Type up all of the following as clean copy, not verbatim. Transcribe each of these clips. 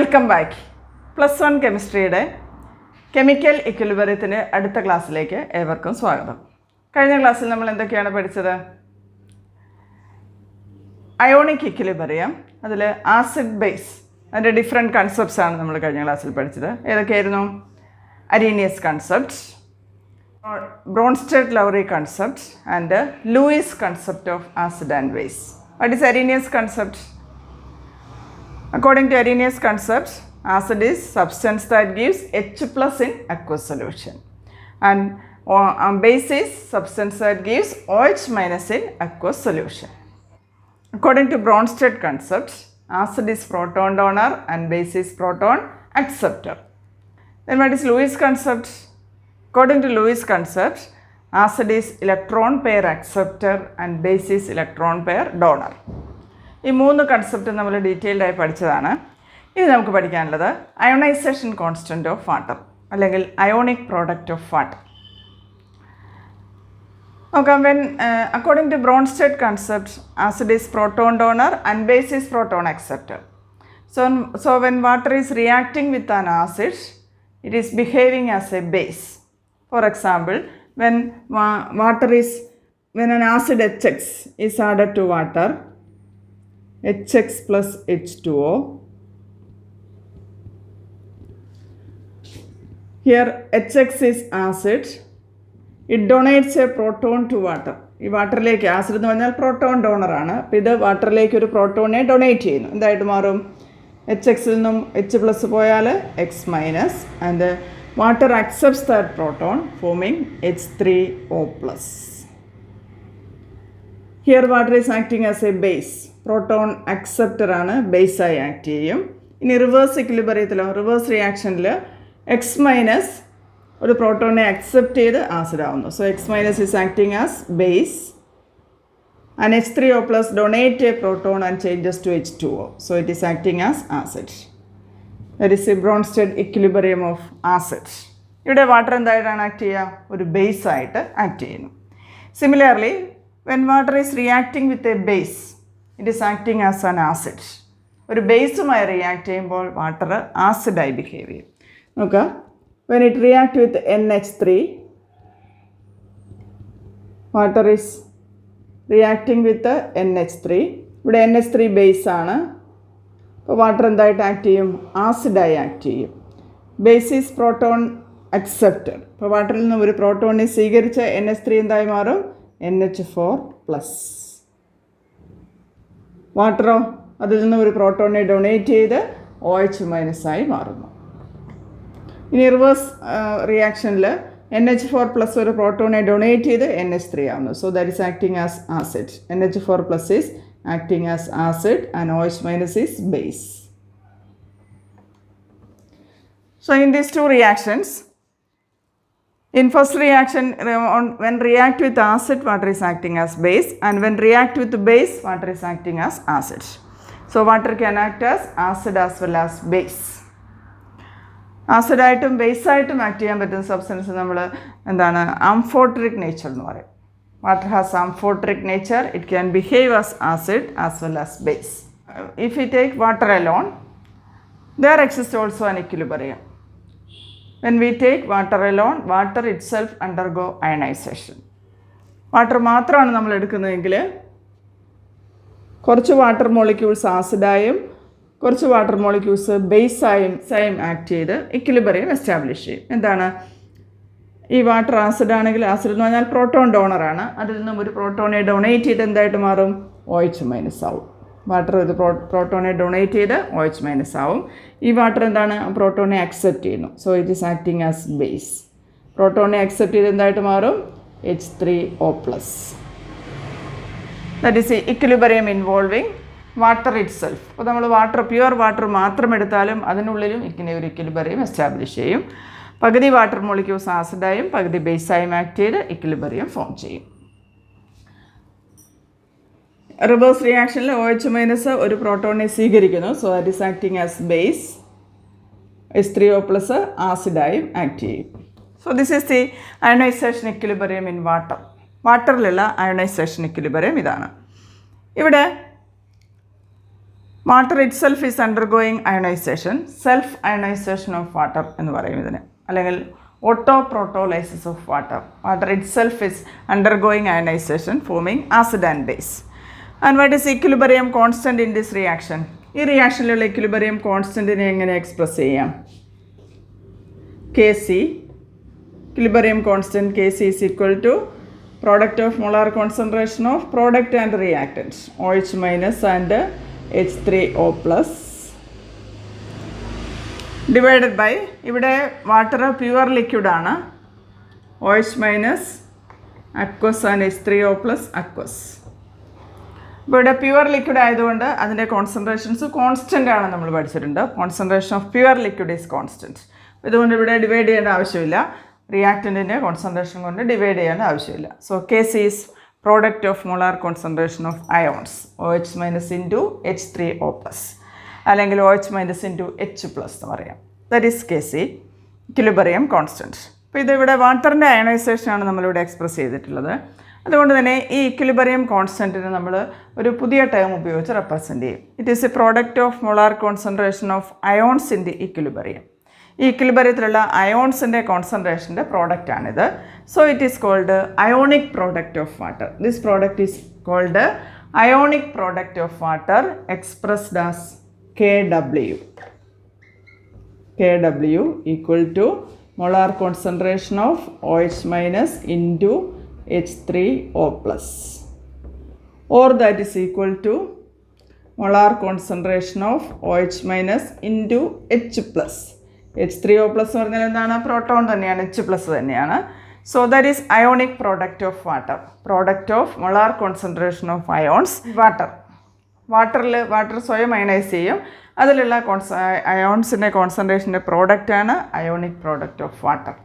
Welcome back. Plus 1 കെമിസ്ട്രിയുടെ chemical ഇക്വിലിബ്രിയത്തിന് അടുത്ത ക്ലാസ്സിലേക്ക് ഏവർക്കും സ്വാഗതം. കഴിഞ്ഞ ക്ലാസ്സിൽ നമ്മൾ എന്തൊക്കെയാണ് പഠിച്ചത്? അയോണിക് ഇക്വിലിബ്രിയം, അതിൽ ആസിഡ് ബേസ്, അതിൻ്റെ ഡിഫറെൻറ്റ് കൺസെപ്റ്റ്സ് ആണ് നമ്മൾ കഴിഞ്ഞ ക്ലാസ്സിൽ പഠിച്ചത്. ഏതൊക്കെയായിരുന്നു? Arrhenius concept, Bronsted Lowry concept and Lewis concept of acid and base. What is Arrhenius concept? According to Ionic concept, acid is substance that gives H plus in aqueous solution, and base is substance that gives OH minus in aqueous solution. According to Bronsted concept, acid is proton donor and base is proton acceptor. Then what is Lewis concept? According to Lewis concept, acid is electron pair acceptor and base is electron pair donor. ഈ മൂന്ന് concept നമ്മൾ ഡീറ്റെയിൽഡായി പഠിച്ചതാണ്. ഇനി നമുക്ക് പഠിക്കാനുള്ളത് ionisation constant of water, അല്ലെങ്കിൽ ionic product of water. നോക്കാം. According to Bronsted concept, acid is proton donor and base is proton acceptor. So when water is reacting with an acid, it is behaving as a base. For example, when an acid HX is added to water, HX plus H2O. Here HX is acid. It donates a proton to water. ഈ വാട്ടറിലേക്ക്, acid എന്ന് പറഞ്ഞാൽ proton ഡോണറാണ്. അപ്പോൾ ഇത് വാട്ടറിലേക്ക് ഒരു പ്രോട്ടോണിനെ donate ചെയ്യുന്നു. എന്തായിട്ട് മാറും? HXൽ നിന്നും H പ്ലസ് പോയാൽ X minus, and water accepts that proton forming H3O plus. Here water is acting as a base. Proton acceptor ആണ്, ബേസായി ആക്ട് ചെയ്യും. ഇനി റിവേഴ്സ് ഇക്വിലിബ്രിയത്തിലോ, റിവേഴ്സ് റിയാക്ഷനിൽ എക്സ് മൈനസ് ഒരു പ്രോട്ടോണിനെ അക്സെപ്റ്റ് ചെയ്ത് ആസിഡ് ആവുന്നു. So X minus is acting as base and H3O plus donate a proton and changes to H2O. So it is acting as acid. That is a Bronsted equilibrium of acid. ഇവിടെ water എന്തായിട്ടാണ് act ചെയ്യുക? ഒരു ബേസായിട്ട് act ചെയ്യുന്നു. Similarly, when water is reacting with a base, it is acting as an acid. ഒരു ബേസുമായി react ചെയ്യുമ്പോൾ water ആസിഡായി behave ചെയ്യും. നോക്കുക, when it react with NH3, water is reacting with NH3. ഇവിടെ NH3 base ആണ്. അപ്പോൾ വാട്ടർ എന്തായിട്ട് act ചെയ്യും? ആസിഡായി act ചെയ്യും. Base is proton acceptor. അപ്പോൾ വാട്ടറിൽ നിന്ന് ഒരു പ്രോട്ടോണിനെ സ്വീകരിച്ച NH3 എന്തായി മാറും? NH4 plus. വാട്ടറോ അതിൽ നിന്ന് ഒരു പ്രോട്ടോണിനെ ഡൊണേറ്റ് ചെയ്ത് OH മൈനസായി മാറുന്നു. ഇനി റിവേഴ്സ് റിയാക്ഷനിൽ NH4 പ്ലസ് ഒരു പ്രോട്ടോണിനെ ഡൊണേറ്റ് ചെയ്ത് NH3 ആവുന്നു. So that is acting as acid. NH4 plus is acting as acid and OH minus is base. So in these two reactions, in first reaction, when react with acid, water is acting as base, and when react with base, water is acting as acid. So water can act as acid as well as base. ആസിഡായിട്ടും ബേസായിട്ടും act ചെയ്യാൻ പറ്റുന്ന substance നമ്മൾ എന്താണ്? Amphoteric nature എന്ന് പറയും. Water has amphoteric nature. It can behave as acid as well as base. If you take water alone, there exists also an equilibrium. When we take water alone, water itself undergo ionization. Water മാത്രമാണ് നമ്മൾ എടുക്കുന്നതെങ്കിൽ കുറച്ച് water molecules ആസിഡായും കുറച്ച് water molecules ബേസായും act ചെയ്ത് equilibrium establish ചെയ്യും. എന്താണ്? ഈ water acid ആണെങ്കിൽ, ആസിഡ് എന്ന് പറഞ്ഞാൽ പ്രോട്ടോൺ ഡോണറാണ്. അതിൽ നിന്നും ഒരു പ്രോട്ടോണിനെ ഡൊണേറ്റ് ചെയ്ത് എന്തായിട്ട് മാറും? OH മൈനസ് ആവും. വാട്ടർ ഒരു പ്രോട്ടോണിനെ ഡൊണേറ്റ് ചെയ്ത് OH മൈനസ് ആവും. ഈ വാട്ടർ എന്താണ്? പ്രോട്ടോണിനെ അക്സെപ്റ്റ് ചെയ്യുന്നു. So it is acting as base. പ്രോട്ടോണിനെ അക്സെപ്റ്റ് ചെയ്ത് എന്തായിട്ട് മാറും? H3O plus. That is a equilibrium involving water itself. അപ്പോൾ നമ്മൾ പ്യുവർ വാട്ടർ മാത്രം എടുത്താലും അതിനുള്ളിലും ഇങ്ങനെ ഒരു ഇക്വിലിബ്രിയം എസ്റ്റാബ്ലിഷ് ചെയ്യും. പകുതി വാട്ടർ മോളിക്യൂൾസ് ആസിഡായും പകുതി ബേസായും ആക്ട് ചെയ്ത് ഇക്വിലിബ്രിയം ഫോം ചെയ്യും. റിവേഴ്സ് റിയാക്ഷനിൽ OH മൈനസ് ഒരു പ്രോട്ടോണിനെ സ്വീകരിക്കുന്നു. So that is acting as base. H3O plus ആസിഡായും ആക്ട് ചെയ്യും. So this is the ionization equilibrium in water. വാട്ടറിലുള്ള അയണൈസേഷൻ ഇക്വിലിബ്രിയം ഇതാണ്. ഇവിടെ water itself is undergoing ionization, self ionization of water എന്ന് പറയും ഇതിന്, അല്ലെങ്കിൽ auto protolysis of water. Water itself is undergoing ionization forming acid and base. And what is equilibrium constant in this reaction? ഈ റിയാക്ഷനിലുള്ള equilibrium കോൺസ്റ്റൻറ്റിനെ എങ്ങനെ express ചെയ്യാം? Kc, equilibrium constant Kc is equal to product of molar concentration of product and reactant, OH minus and H3O plus, divided by, ഇവിടെ water pure liquid ആണ്, OH minus aqueous and H3O plus aqueous. ഇപ്പോൾ ഇവിടെ pure liquid ആയതുകൊണ്ട് അതിൻ്റെ concentrations constant ആണ് നമ്മൾ പഠിച്ചിട്ടുണ്ട്. Concentration of pure liquid is constant. ഇതുകൊണ്ട് ഇവിടെ ഡിവൈഡ് ചെയ്യേണ്ട ആവശ്യമില്ല, റിയാക്റ്റൻറ്റിൻ്റെ കോൺസെൻട്രേഷൻ കൊണ്ട് ഡിവൈഡ് ചെയ്യേണ്ട ആവശ്യമില്ല. So Kc is product of molar concentration of ions, OH minus into H3O plus, അല്ലെങ്കിൽ OH minus into H plus എന്ന് പറയാം. That is Kc, equilibrium constant. അപ്പോൾ ഇതിവിടെ വാട്ടറിൻ്റെ അയണൈസേഷനാണ് നമ്മളിവിടെ എക്സ്പ്രസ് ചെയ്തിട്ടുള്ളത്. അതുകൊണ്ട് തന്നെ ഈ ഇക്വിലിബ്രിയം കോൺസ്റ്റൻറ്റിന് നമ്മൾ ഒരു പുതിയ ടേം ഉപയോഗിച്ച് റെപ്രസെൻറ്റ് ചെയ്യും. It is a product of molar concentration of ions in the equilibrium. ഈ ഇക്വിലിബ്രിയത്തിലുള്ള അയോൺസിൻ്റെ കോൺസെൻട്രേഷൻ്റെ പ്രോഡക്റ്റാണിത്. So it is called ionic product of water. This product is called ionic product of water expressed as KW. KW equal to molar concentration of OH minus into H3O plus, or that is equal to molar concentration of OH minus into H plus. H3O plus എന്ന് പറഞ്ഞാൽ എന്താണ്? Proton തന്നെയാണ്, H plus തന്നെയാണ്. So that is ionic product of water, product of molar concentration of ions. Water സ്വയം ionise ചെയ്യും, അതിലുള്ള അയോൺസിൻ്റെ കോൺസെൻട്രേഷൻ്റെ പ്രോഡക്റ്റാണ് ionic product of water.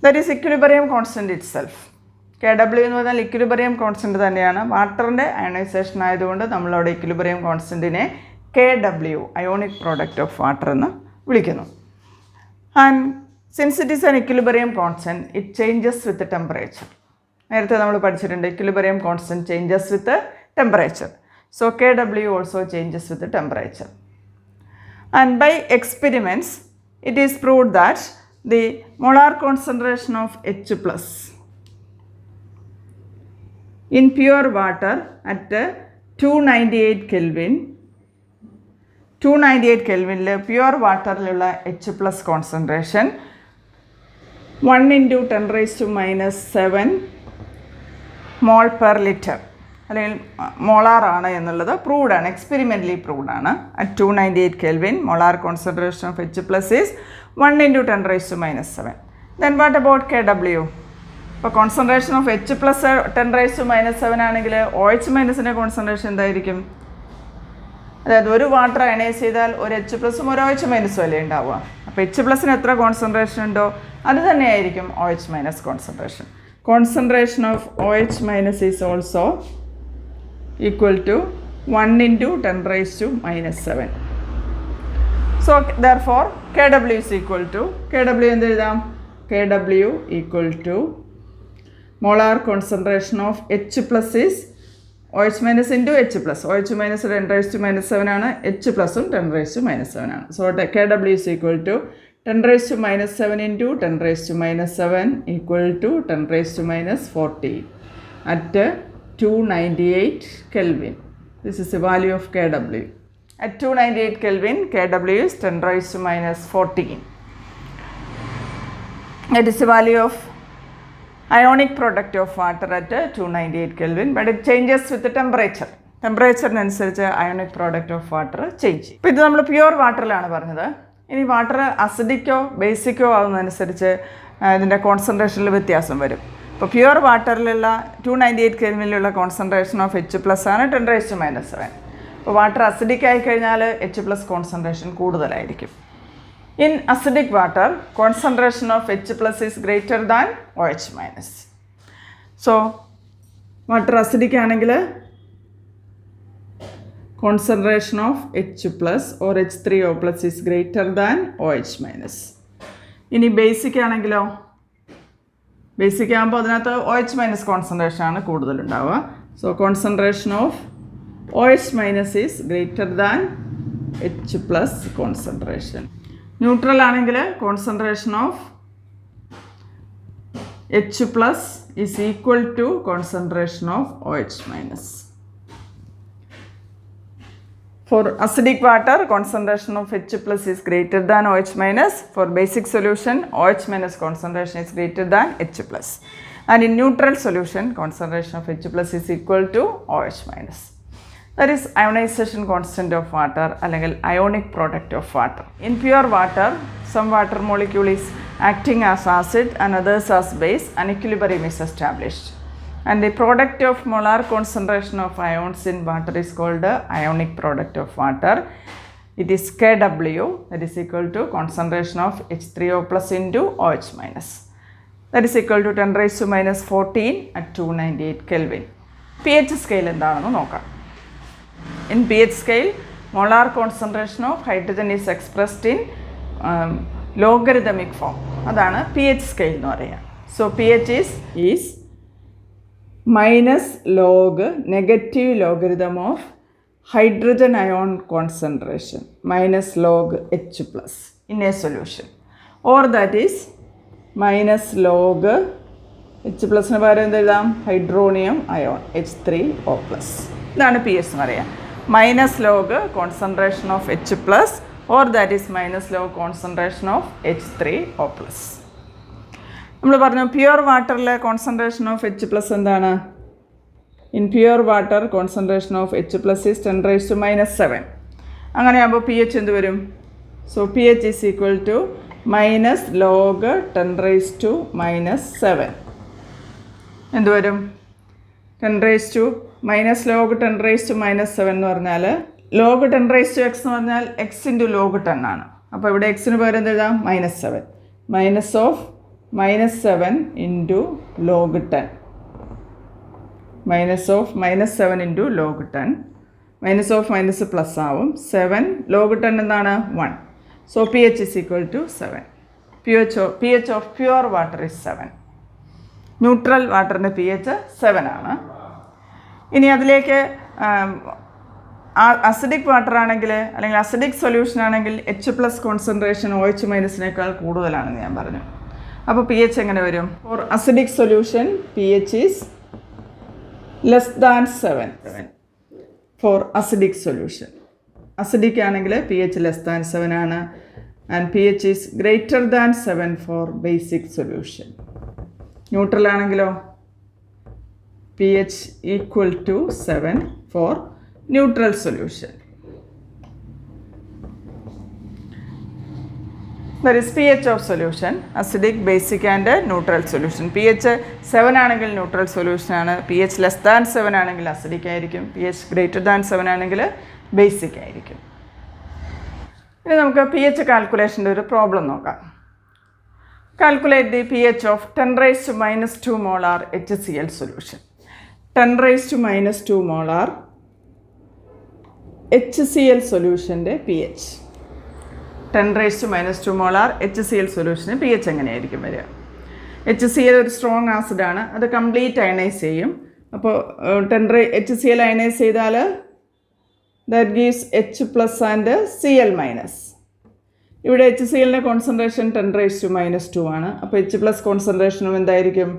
That is equilibrium constant it self. KW എന്ന് പറഞ്ഞാൽ ഇക്വിലിബ്രിയം കോൺസ്റ്റൻറ്റ് തന്നെയാണ്. വാട്ടറിൻ്റെ അയണൈസേഷൻ ആയതുകൊണ്ട് നമ്മളവിടെ ഇക്വിലിബ്രിയം കോൺസ്റ്റൻറ്റിനെ KW, ionic product of water എന്ന് വിളിക്കുന്നു. And since it is an equilibrium constant, it changes with temperature. നേരത്തെ നമ്മൾ പഠിച്ചിട്ടുണ്ട്, equilibrium constant changes with temperature. So KW also changes with the temperature. And by experiments, it is proved that the molar concentration of H plus in pure water at 298 Kelvin, 298 Kelvin pure water H plus concentration 1 into 10 raised to minus 7 mole per liter. അല്ലെങ്കിൽ molar ആണ് എന്നുള്ളത് proved ആണ്, experimentally proved ആണ്. At 298 Kelvin molar concentration of H plus is 1 into 10 raised to minus 7. Then what about KW? ഇപ്പോൾ concentration of H plus 10 raised to minus 7 ആണെങ്കിൽ OH മൈനസിൻ്റെ concentration എന്തായിരിക്കും? അതായത് ഒരു വാട്ടർ അയണൈസ് ചെയ്താൽ ഒരു H പ്ലസും ഒരു OH മൈനസും അല്ലേ ഉണ്ടാവുക. അപ്പോൾ H പ്ലസിന് എത്ര കോൺസെൻട്രേഷൻ ഉണ്ടോ അത് തന്നെയായിരിക്കും OH minus concentration. Concentration of OH minus is also equal to 1 into 10 raised to minus 7. So therefore KW is equal to, KW എന്ത് എഴുതാം? KW equal to molar concentration of H plus is OH minus into H plus. OH minus 10 raised to minus 7 ആണ്, H പ്ലസും 10 raised to minus 7 ആണ്. So KW is equal to 10 raised to minus 7 into 10 raised to minus 7 equal to 10 raised to minus 40 at 298 Kelvin. This is the value of KW. At 298 Kelvin, KW is 10 raised to minus 14. It is the value of ionic product of water at 298 Kelvin, but it changes with the temperature. ടെമ്പറേച്ചറിനനുസരിച്ച് ionic product of water change ചെയ്യും. ഇപ്പോൾ ഇത് നമ്മൾ pure വാട്ടറിലാണ് പറഞ്ഞത്. ഇനി water അസിഡിക്കോ ബേസിക്കോ ആവുന്നതനുസരിച്ച് ഇതിൻ്റെ കോൺസെൻട്രേഷനിൽ വ്യത്യാസം വരും. ഇപ്പോൾ പ്യുവർ വാട്ടറിലുള്ള 298 Kelvinലുള്ള കോൺസെൻട്രേഷൻ ഓഫ് H പ്ലസ് ആണ് 10 raised to minus 7. ഇപ്പോൾ വാട്ടർ അസിഡിക് ആയിക്കഴിഞ്ഞാൽ H പ്ലസ് കോൺസെൻട്രേഷൻ കൂടുതലായിരിക്കും. In acidic water concentration of H plus is greater than OH minus. So water acidic ആണെങ്കിൽ concentration of H plus or H3O plus is greater than OH minus. ഇനി basic ആണെങ്കിലോ, basic ആകുമ്പോൾ അതിനകത്ത് OH minus concentration ആണ് കൂടുതലുണ്ടാവുക. So concentration of OH minus is greater than H plus concentration. Neutral ആണെങ്കിൽ concentration of H plus is equal to concentration of OH minus. For acidic water, concentration of H plus is greater than OH minus. For basic solution, OH minus concentration is greater than H plus. And in neutral solution, concentration of H plus is equal to OH minus. That is ionization constant of water, അല്ലെങ്കിൽ ionic product of water. In pure water, some water molecule is acting as acid and others as base, and equilibrium is established. And the product of molar concentration of ions in water is called the ionic product of water. It is Kw, that is equal to concentration of H3O plus into OH minus. That is equal to 10 raised to minus 14 at 298 Kelvin. pH scale എന്താണെന്ന് നോക്കാം. In pH scale, molar concentration of hydrogen is expressed in logarithmic form. അതാണ് pH scale എന്ന് പറയുക. So pH is minus log negative logarithm of hydrogen ion concentration minus log H plus in a solution, or that is minus log H plus ന് പകരം എന്ത് എഴുതാം, hydronium ion H3O plus. ഇതാണ് P H എന്ന് പറയുക. Minus log concentration of H plus, or that is minus log concentration of H3O plus. നമ്മൾ പറഞ്ഞു pure വാട്ടറിലെ കോൺസെൻട്രേഷൻ ഓഫ് H plus എന്താണ്? In pure water concentration of H plus is 10 raised to minus 7. അങ്ങനെയാകുമ്പോൾ P H എന്ത് വരും? So P H is equal to minus log 10 raised to minus 7. എന്ത് വരും? 10 raised to minus log 10 raised to minus 7 എന്ന് പറഞ്ഞാൽ log 10 raised to x എന്ന് പറഞ്ഞാൽ X into log 10 ആണ്. അപ്പോൾ ഇവിടെ എക്സിന് പകരം എന്ത് എഴുതാം? Minus 7. Minus of minus 7 into log 10. Minus of minus 7 into log 10. Minus of minus plus ആവും. 7 log 10 എന്താണ്? 1. So pH is equal to 7. pH of pure water is 7. Neutral വാട്ടറിൻ്റെ pH 7 ആണ്. ഇനി അതിലേക്ക് അസിഡിക് വാട്ടർ ആണെങ്കിൽ അല്ലെങ്കിൽ അസിഡിക് സൊല്യൂഷൻ ആണെങ്കിൽ H plus concentration OH മൈനസിനേക്കാൾ കൂടുതലാണെന്ന് ഞാൻ പറഞ്ഞു. അപ്പോൾ പി എച്ച് എങ്ങനെ വരും? For acidic solution P H is less than 7 for acidic solution. Acidic ആണെങ്കിൽ പി എച്ച് ലെസ് ദാൻ 7 ആണ്. And P H is greater than 7 for basic solution. Neutral ആണെങ്കിലോ P H equal to 7 for neutral solution. That is pH of solution, acidic, basic and neutral solution. pH 7 ആണെങ്കിൽ neutral solution ആണ്. pH less than 7 ആണെങ്കിൽ acidic ആയിരിക്കും. pH greater than 7 ആണെങ്കിൽ basic ആയിരിക്കും. ഇനി നമുക്ക് P H കാൽക്കുലേഷൻ്റെ ഒരു പ്രോബ്ലം നോക്കാം. Calculate the P H of 10 raised to minus 2 molar HCl solution. 10 raised to minus 2 molar HCl സൊല്യൂഷൻ്റെ P H. 10 raised to minus 2 molar HCl സൊല്യൂഷന് P H എങ്ങനെയായിരിക്കും വരിക? HCl ഒരു സ്ട്രോങ് ആസിഡാണ്, അത് കംപ്ലീറ്റ് അയണൈസ് ചെയ്യും. അപ്പോൾ HCl അയണൈസ് ചെയ്താൽ that gives H plus and Cl minus. ഇവിടെ HClൻ്റെ കോൺസെൻട്രേഷൻ 10 raised to minus 2 ആണ്. അപ്പോൾ H plus കോൺസെൻട്രേഷനും എന്തായിരിക്കും?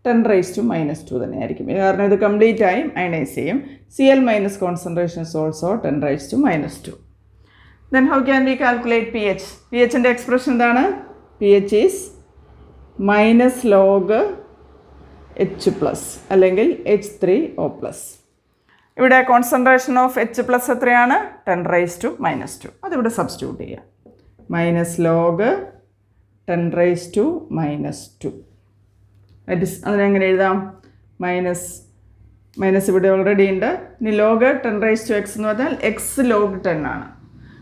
10 raised to minus 2 തന്നെയായിരിക്കും. കാരണം ഇത് കംപ്ലീറ്റ് ആയും അയണൈസ് ചെയ്യും. Cl minus concentration is also 10 raised to minus 2. Then how can we calculate pH? pHൻ്റെ എക്സ്പ്രഷൻ എന്താണ്? pH is minus log H plus അല്ലെങ്കിൽ H3O plus. ഇവിടെ കോൺസെൻട്രേഷൻ ഓഫ് H plus എത്രയാണ്? 10 raised to minus 2. അതിവിടെ substitute ചെയ്യുക. Minus log 10 raised to minus 2. അതിനെങ്ങനെ എഴുതാം? Minus ഇവിടെ ഓൾറെഡി ഉണ്ട്. ഇനി ലോഗ് 10 raised to x എന്ന് പറഞ്ഞാൽ എക്സ് ലോഗ് 10 ആണ്.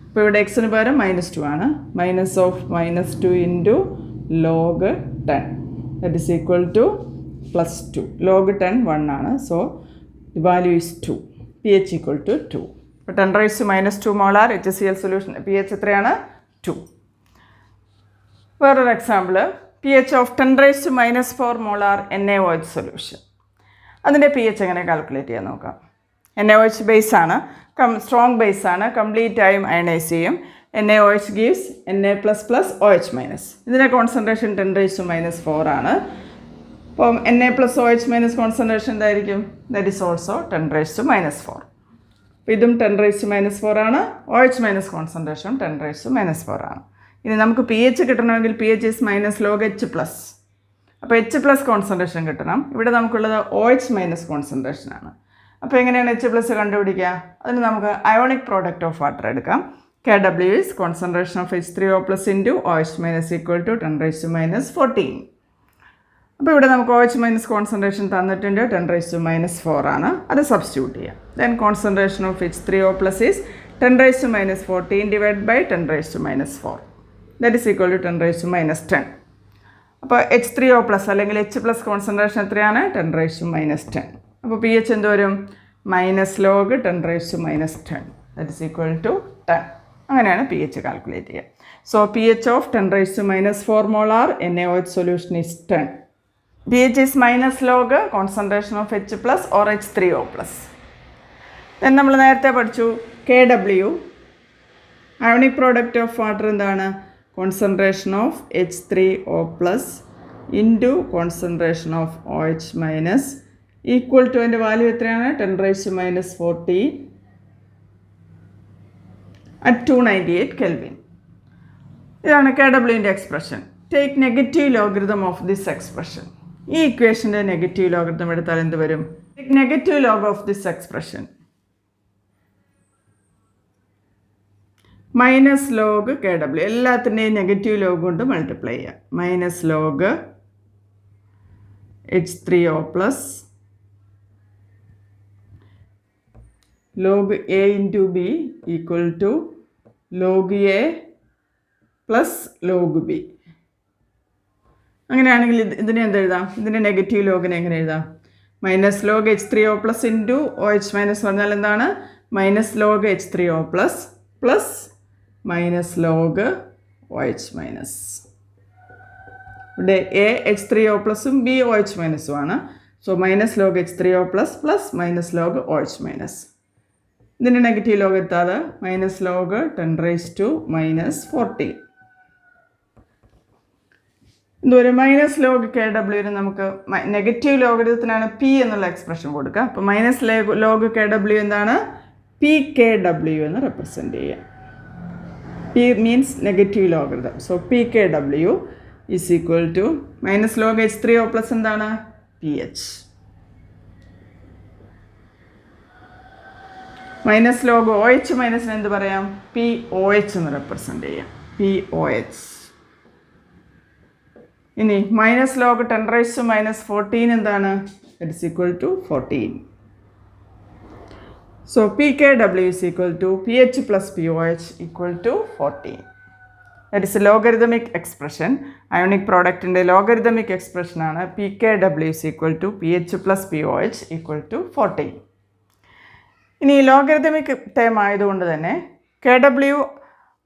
അപ്പോൾ ഇവിടെ എക്സിന് പകരം മൈനസ് 2 ആണ്. Minus of minus 2 into log 10 that is equal to plus 2. Log 10 1 ആണ്. So the value is 2. P H equal to 2. അപ്പോൾ 10 raised to minus 2 molar HCl solution P H എത്രയാണ്? 2. വേറൊരു example, P H of 10 raised to minus 4 molar NaOH solution. അതിൻ്റെ P H എങ്ങനെ calculate ചെയ്യാൻ നോക്കാം. NaOH base ആണ്, strong base ആണ്, complete ആയും അയണൈസ് ചെയ്യും. NaOH gives Na++OH-. ഇതിൻ്റെ കോൺസെൻട്രേഷൻ 10⁻⁻⁴ ആണ്. അപ്പം Na+OH- കോൺസെൻട്രേഷൻ എന്തായിരിക്കും? That is also 10⁻⁻⁴. അപ്പോൾ ഇതും 10⁻⁻⁴ ആണ്. OH- കോൺസെൻട്രേഷൻ 10⁻⁻⁴ ആണ്. ഇനി നമുക്ക് pH കിട്ടണമെങ്കിൽ pH is -log H+. അപ്പോൾ H+ കോൺസെൻട്രേഷൻ കിട്ടണം. ഇവിടെ നമുക്കുള്ളത് OH- കോൺസെൻട്രേഷൻ ആണ്. അപ്പോൾ എങ്ങനെയാണ് H+ കണ്ടുപിടിക്കുക? അതിന് നമുക്ക് അയോണിക് പ്രോഡക്റ്റ് ഓഫ് വാട്ടർ എടുക്കാം. Kw is concentration of H3O+ into OH- equal to 10⁻⁻14. അപ്പോൾ ഇവിടെ നമുക്ക് OH- കോൺസെൻട്രേഷൻ തന്നിട്ടുണ്ട്, 10⁻⁻⁴ ആണ്. അത് സബ്സ്റ്റിറ്റ്യൂട്ട് ചെയ്യാം. Then concentration of H3O+ is 10⁻⁻14 divided by 10⁻⁻4. That is equal to 10⁻10. അപ്പോൾ H3O+ അല്ലെങ്കിൽ H+ കോൺസെൻട്രേഷൻ എത്രയാണ്? 10⁻10. അപ്പോൾ pH എന്ത് വരും? -log 10⁻10. That is equal to 10. അങ്ങനെയാണ് pH കാൽക്കുലേറ്റ് ചെയ്യുക. So pH of 10⁻⁻4 molar NaOH solution is 10. pH is -log concentration of H+ or H3O+. Then നമ്മൾ നേരത്തെ പഠിച്ചു Kw ionic product of water എന്താണ്? Concentration of H3O+ into concentration of OH- equal to അതിൻ്റെ value എത്രയാണ്? 10⁻⁻40 at 298 Kelvin. ഇതാണ് Kwൻ്റെ expression. Take negative logarithm of this expression. ഈ ഇക്വേഷൻ്റെ നെഗറ്റീവ് ലോഗരിതം എടുത്താൽ എന്ത് വരും? Negative log of this expression -log Kw. എല്ലാത്തിൻ്റെയും നെഗറ്റീവ് ലോഗ് കൊണ്ട് മൾട്ടിപ്ലൈ ചെയ്യുക. -log H3O+ log A into B equal to log A plus log B. അങ്ങനെയാണെങ്കിൽ ഇതിനെ എന്തെഴുതാം? ഇതിൻ്റെ നെഗറ്റീവ് ലോഗിനെ എങ്ങനെ എഴുതാം? -log H3O+ ഇൻറ്റു OH- പറഞ്ഞാൽ എന്താണ്? -log H3O+ plus -log OH-. ഇവിടെ A H3O+ഉം B OH- ആണ്. So -log H3O+ plus -log OH-. ഇതിൻ്റെ നെഗറ്റീവ് ലോഗ് എടുത്താൽ -log 10⁻⁻14. ഇതുവരെ -log Kw നമുക്ക് നെഗറ്റീവ് ലോഗരിതത്തിനാണ് P എന്നുള്ള എക്സ്പ്രഷൻ കൊടുക്കുക. അപ്പോൾ -log Kw എന്താണ്? PKW എന്ന് റെപ്രസെൻറ്റ് ചെയ്യുക. P means negative logarithm. So PKW is equal to -log H3O+ എന്താണ്? pH. -log OH- എന്ത് പറയാം? POH എന്ന് റെപ്രസെൻറ്റ് ചെയ്യാം. POH. ഇനി -log 10⁻⁻14 എന്താണ്? It is equal to 14. So PKW is equal to pH plus POH equal to 14. That is a logarithmic expression. Ionic പ്രോഡക്റ്റിൻ്റെ logarithmic എക്സ്പ്രഷനാണ് PKW is equal to pH plus POH equal to 14. ഇനി logarithmic term ആയതുകൊണ്ട് തന്നെ Kw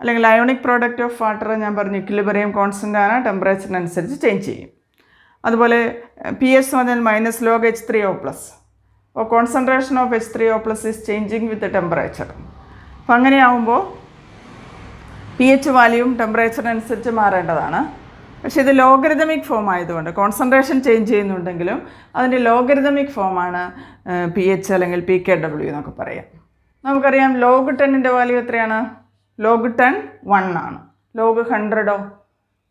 അല്ലെങ്കിൽ ionic product of water ഞാൻ പറഞ്ഞു equilibrium constant ആണ്, ടെമ്പറേച്ചറിനനുസരിച്ച് change ചെയ്യും. അതുപോലെ pH എന്ന് പറഞ്ഞാൽ -log H3O+. അപ്പോൾ concentration of H3O+ is changing with temperature. അപ്പോൾ അങ്ങനെയാവുമ്പോൾ pH വാല്യൂവും ടെമ്പറേച്ചറിനനുസരിച്ച് മാറേണ്ടതാണ്. പക്ഷേ ഇത് ലോഗരിതമിക് ഫോം ആയതുകൊണ്ട് കോൺസെൻട്രേഷൻ ചേഞ്ച് ചെയ്യുന്നുണ്ടെങ്കിലും അതിൻ്റെ ലോഗരിതമിക് ഫോമാണ് pH അല്ലെങ്കിൽ PKW എന്നൊക്കെ പറയാം. നമുക്കറിയാം log 10ൻ്റെ വാല്യൂ എത്രയാണ്? log 10 1 ആണ്. log 100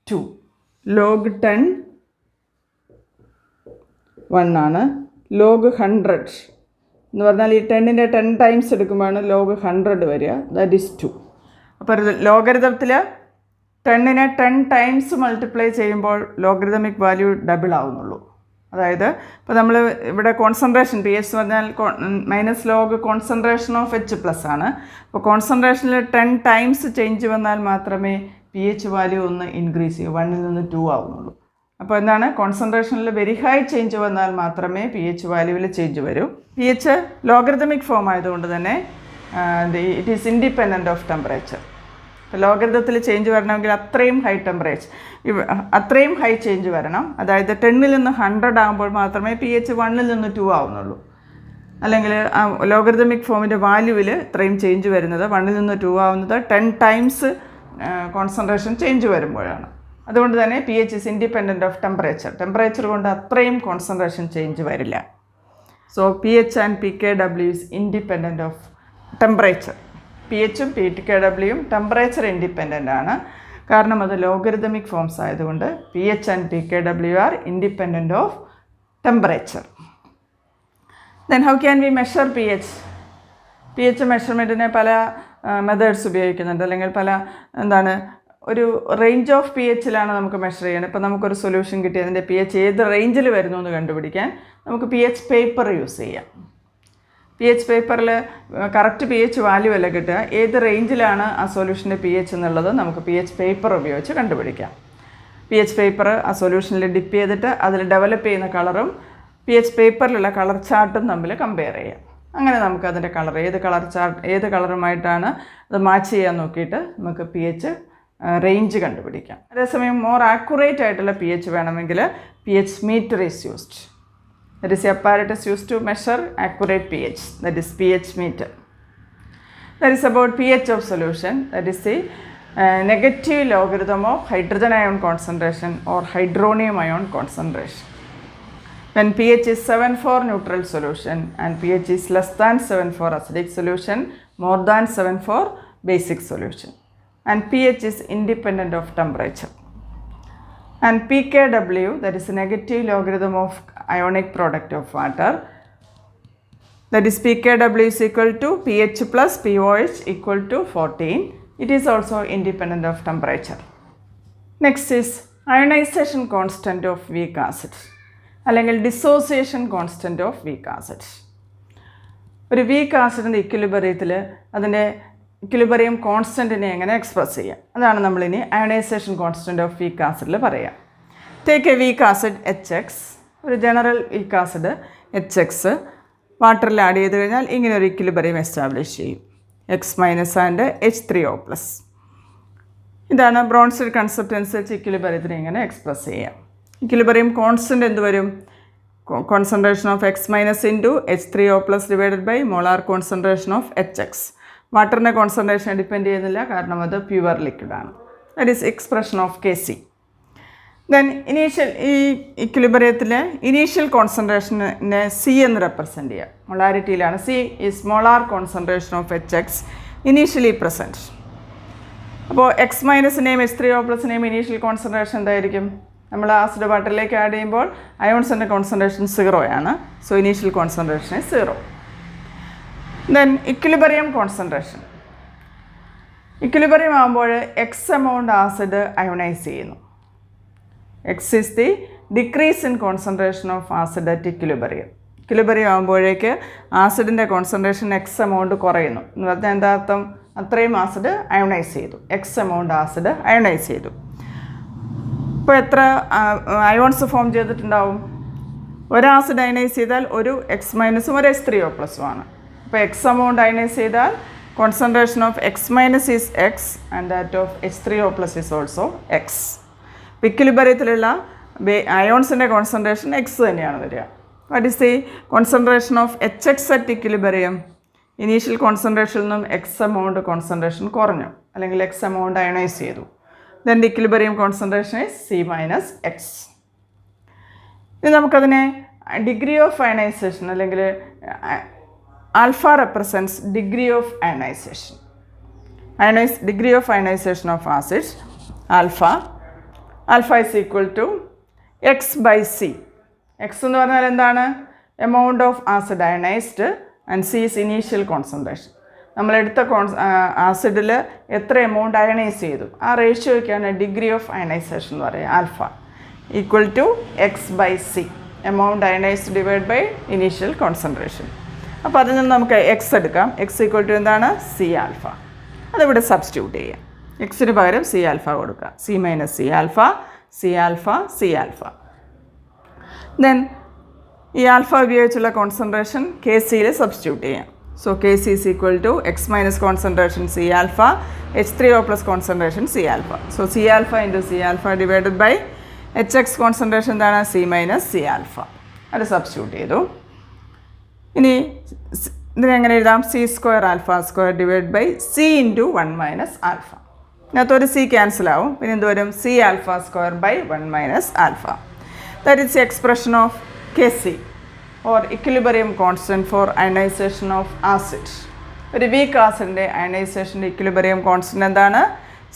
2. log 10 1 ആണ്. log 100 എന്ന് പറഞ്ഞാൽ ഈ 10ൻ്റെ 10 ടൈംസ് എടുക്കുമ്പോഴാണ് log 100 വരിക. That is 2. അപ്പോൾ ലോഗരിതത്തിൽ 10നെ 10 ടൈംസ് മൾട്ടിപ്ലൈ ചെയ്യുമ്പോൾ ലോഗരിതമിക് വാല്യൂ ഡബിൾ ആവുന്നുള്ളൂ. അതായത് ഇപ്പോൾ നമ്മൾ ഇവിടെ കോൺസെൻട്രേഷൻ pH എന്ന് പറഞ്ഞാൽ -log കോൺസെൻട്രേഷൻ ഓഫ് H+ ആണ്. അപ്പോൾ കോൺസെൻട്രേഷനിൽ 10 ടൈംസ് ചേഞ്ച് വന്നാൽ മാത്രമേ pH വാല്യൂ ഒന്ന് ഇൻക്രീസ് ചെയ്യൂ, 1ൽ നിന്ന് 2 ആവുന്നുള്ളൂ. അപ്പോൾ എന്താണ്? കോൺസെൻട്രേഷനിൽ വെരി ഹൈ ചേഞ്ച് വന്നാൽ മാത്രമേ pH വാല്യൂവിൽ ചേഞ്ച് വരൂ. pH ലോഗരിതമിക് ഫോം ആയതുകൊണ്ട് തന്നെ it is independent of temperature. ഇപ്പോൾ ലോഗരിതത്തിൽ ചേഞ്ച് വരണമെങ്കിൽ അത്രയും ഹൈ ചേഞ്ച് വരണം. അതായത് 10ൽ നിന്ന് 100 ആകുമ്പോൾ മാത്രമേ pH 1ൽ നിന്ന് 2 ആവുന്നുള്ളൂ. അല്ലെങ്കിൽ ലോഗരിതമിക് ഫോമിൻ്റെ വാല്യൂവിൽ ഇത്രയും ചേഞ്ച് വരുന്നത് 1 നിന്ന് 2 ആവുന്നത് 10 ടൈംസ് കോൺസെൻട്രേഷൻ ചേഞ്ച് വരുമ്പോഴാണ്. അതുകൊണ്ട് തന്നെ P H is independent of temperature കൊണ്ട് അത്രയും കോൺസെൻട്രേഷൻ ചേഞ്ച് വരില്ല. So P H and P K W is independent of temperature. P എച്ചും പി കെ ഡബ്ല്യുവും ടെമ്പറേച്ചർ ഇൻഡിപെൻഡൻ്റ് ആണ്. കാരണം അത് ലോഗരിതമിക് ഫോംസ് ആയതുകൊണ്ട് P H and P K W are independent of temperature. Then how can we measure P H? P H മെഷർമെൻറ്റിന് പല methods ഉപയോഗിക്കുന്നുണ്ട്. അല്ലെങ്കിൽ ഒരു റേഞ്ച് ഓഫ് പി എച്ചിലാണ് നമുക്ക് മെഷർ ചെയ്യണം. ഇപ്പോൾ നമുക്കൊരു സൊല്യൂഷൻ കിട്ടി, അതിൻ്റെ പി എച്ച് ഏത് റേഞ്ചിൽ വരുന്നു എന്ന് കണ്ടുപിടിക്കാൻ നമുക്ക് പി എച്ച് പേപ്പർ യൂസ് ചെയ്യാം. പി എച്ച് പേപ്പറിൽ കറക്റ്റ് പി എച്ച് വാല്യൂ അല്ല കിട്ടുക, ഏത് റേഞ്ചിലാണ് ആ സൊല്യൂഷൻ്റെ പി എച്ച് എന്നുള്ളത് നമുക്ക് പി എച്ച് പേപ്പർ ഉപയോഗിച്ച് കണ്ടുപിടിക്കാം. പി എച്ച് പേപ്പർ ആ സൊല്യൂഷനിൽ ഡിപ്പ് ചെയ്തിട്ട് അതിൽ ഡെവലപ്പ് ചെയ്യുന്ന കളറും പി എച്ച് പേപ്പറിലുള്ള കളർ ചാർട്ടും തമ്മിൽ കമ്പയർ ചെയ്യാം. അങ്ങനെ നമുക്ക് അതിൻ്റെ കളർ ഏത് കളറുമായിട്ടാണ് അത് മാച്ച് ചെയ്യാൻ നോക്കിയിട്ട് നമുക്ക് പി എച്ച് റേഞ്ച് കണ്ടുപിടിക്കാം. അതേസമയം മോർ ആക്യുറേറ്റ് ആയിട്ടുള്ള പി എച്ച് വേണമെങ്കിൽ P H metre is used. That is A apparatus used to measure accurate pH, that is pH meter. That is about pH of solution, that is the negative logarithm of hydrogen ion concentration or hydronium ion concentration. When pH is 7 for neutral solution and pH is less than 7 for acidic solution, more than 7 for basic solution, and pH is independent of temperature. And pKw, that is a negative logarithm of ionic product of water, that is pKw is equal to pH plus pOH equal to 14. It is also independent of temperature. Next is ionization constant of weak acid, അല്ലെങ്കിൽ dissociation constant of weak acid. ഒരു weak ആസിഡിൻ്റെ ഇക്വിലിബ്രിയത്തിൽ അതിൻ്റെ equilibrium കോൺസ്റ്റൻറ്റിനെ എങ്ങനെ express ചെയ്യാം, അതാണ് നമ്മളിനി ionisation constant of week ആസിഡിൽ പറയാം. Take A weak acid HX, ഒരു ജനറൽ വീക്ക് ആസിഡ് HX വാട്ടറിൽ ആഡ് ചെയ്ത് കഴിഞ്ഞാൽ ഇങ്ങനെ ഒരു ഇക്വിലിബ്രിയം എസ്റ്റാബ്ലിഷ് ചെയ്യും, X- ആൻഡ് H3O+. ഇതാണ് ബ്രോൺസ്റ്റഡ് കൺസെപ്റ്റ് അനുസരിച്ച് ഇക്വിലിബ്രിയത്തിനെ ഇങ്ങനെ എക്സ്പ്രസ് ചെയ്യാം. ഇക്വിലിബ്രിയം കോൺസ്റ്റൻറ്റ് എന്ത് വരും? Concentration of X- into H3O+ divided by molar concentration of HX. വാട്ടറിൻ്റെ കോൺസെൻട്രേഷൻ ഡിപ്പെൻഡ് ചെയ്യുന്നില്ല, കാരണം അത് പ്യുവർ ലിക്വിഡാണ്. That is expression of Kc. ദെൻ ഈ ഇക്വിലിബ്രിയത്തിലെ ഇനീഷ്യൽ കോൺസെൻട്രേഷനെ C എന്ന് റെപ്രസെൻറ്റ് ചെയ്യുക. മൊളാരിറ്റിയിലാണ്. C is molar concentration of HX initially present. അപ്പോൾ X- H3O+നെയും ഇനീഷ്യൽ കോൺസെൻട്രേഷൻ എന്തായിരിക്കും? നമ്മൾ ആസിഡ് വാട്ടറിലേക്ക് ആഡ് ചെയ്യുമ്പോൾ അയോൺസിൻ്റെ കോൺസെൻട്രേഷൻ 0 ആണ്. So initial concentration 0. Then equilibrium concentration. Equilibrium ആകുമ്പോൾ X എമൗണ്ട് ആസിഡ് അയോണൈസ് ചെയ്യുന്നു. X is the decrease in concentration of acid at equilibrium. Equilibrium ആകുമ്പോഴേക്ക് ആസിഡിൻ്റെ കോൺസെൻട്രേഷൻ X എമൗണ്ട് കുറയുന്നു എന്ന് പറഞ്ഞാൽ എന്താ അർത്ഥം? അത്രയും ആസിഡ് അയോണൈസ് ചെയ്തു, X എമൗണ്ട് ആസിഡ് അയോണൈസ് ചെയ്തു. ഇപ്പോൾ എത്ര അയോൺസ് ഫോം ചെയ്തിട്ടുണ്ടാവും? ഒരു ആസിഡ് അയനൈസ് ചെയ്താൽ ഒരു X- ഒരു H3O+ ആണ്. അപ്പോൾ X എമൗണ്ട് അയനൈസ് ചെയ്താൽ concentration of X- is X and that of H3O+ is also X. ഇക്വിലിബ്രിയത്തിലുള്ള അയോൺസിൻ്റെ കോൺസെൻട്രേഷൻ X തന്നെയാണ് വരിക. What is the concentration of HX at equilibrium? Initial കോൺസെൻട്രേഷനിൽ നിന്നും X എമൗണ്ട് കോൺസെൻട്രേഷൻ കുറഞ്ഞു, അല്ലെങ്കിൽ X എമൗണ്ട് അയണൈസ് ചെയ്തു. Then the equilibrium concentration is C- X. ഇനി നമുക്കതിനെ ഡിഗ്രി ഓഫ് അയണൈസേഷൻ, അല്ലെങ്കിൽ alpha represents degree of ionization. Degree of ionization of acids alpha is equal to X/C. X എന്ന് പറഞ്ഞാൽ എന്താണ്? Amount of acid ionized and C is initial concentration. നമ്മളെടുത്ത ആസിഡിൽ എത്ര amount ionize ചെയ്തു ആ റേഷ്യോയ്ക്കാണ് ഡിഗ്രി ഓഫ് അയണൈസേഷൻ എന്ന് പറയുക. Alpha equal to X/C, amount ionised divide by initial concentration. അപ്പോൾ അതിൽ നിന്ന് നമുക്ക് X എടുക്കാം. X ഈക്വൽ ടു എന്താണ്? C alpha. അതിവിടെ സബ്സ്റ്റിറ്റ്യൂട്ട് ചെയ്യാം. Xന് പകരം C ആൽഫ കൊടുക്കുക. C- C alpha. ദെൻ ഈ ആൽഫ ഉപയോഗിച്ചുള്ള കോൺസെൻട്രേഷൻ Kcയിൽ സബ്സ്റ്റിറ്റ്യൂട്ട് ചെയ്യാം. So Kc is equal to X- concentration C alpha, H3O+ concentration C alpha. So C alpha into C alpha divided by HX concentration എന്താണ്? C- C alpha. അത് substitute ചെയ്തു. ഇനി ഇതിനെങ്ങനെ എഴുതാം? C square alpha square divide by C into 1 minus alpha. ഇതിനകത്തൊരു C cancel ആവും. പിന്നെ എന്ത് വരും? C alpha square by 1 minus alpha. That is the expression of K C or equilibrium constant for ionisation of acid. ഒരു weak ആസിഡിൻ്റെ അയണൈസേഷൻ്റെ equilibrium constant എന്താണ്?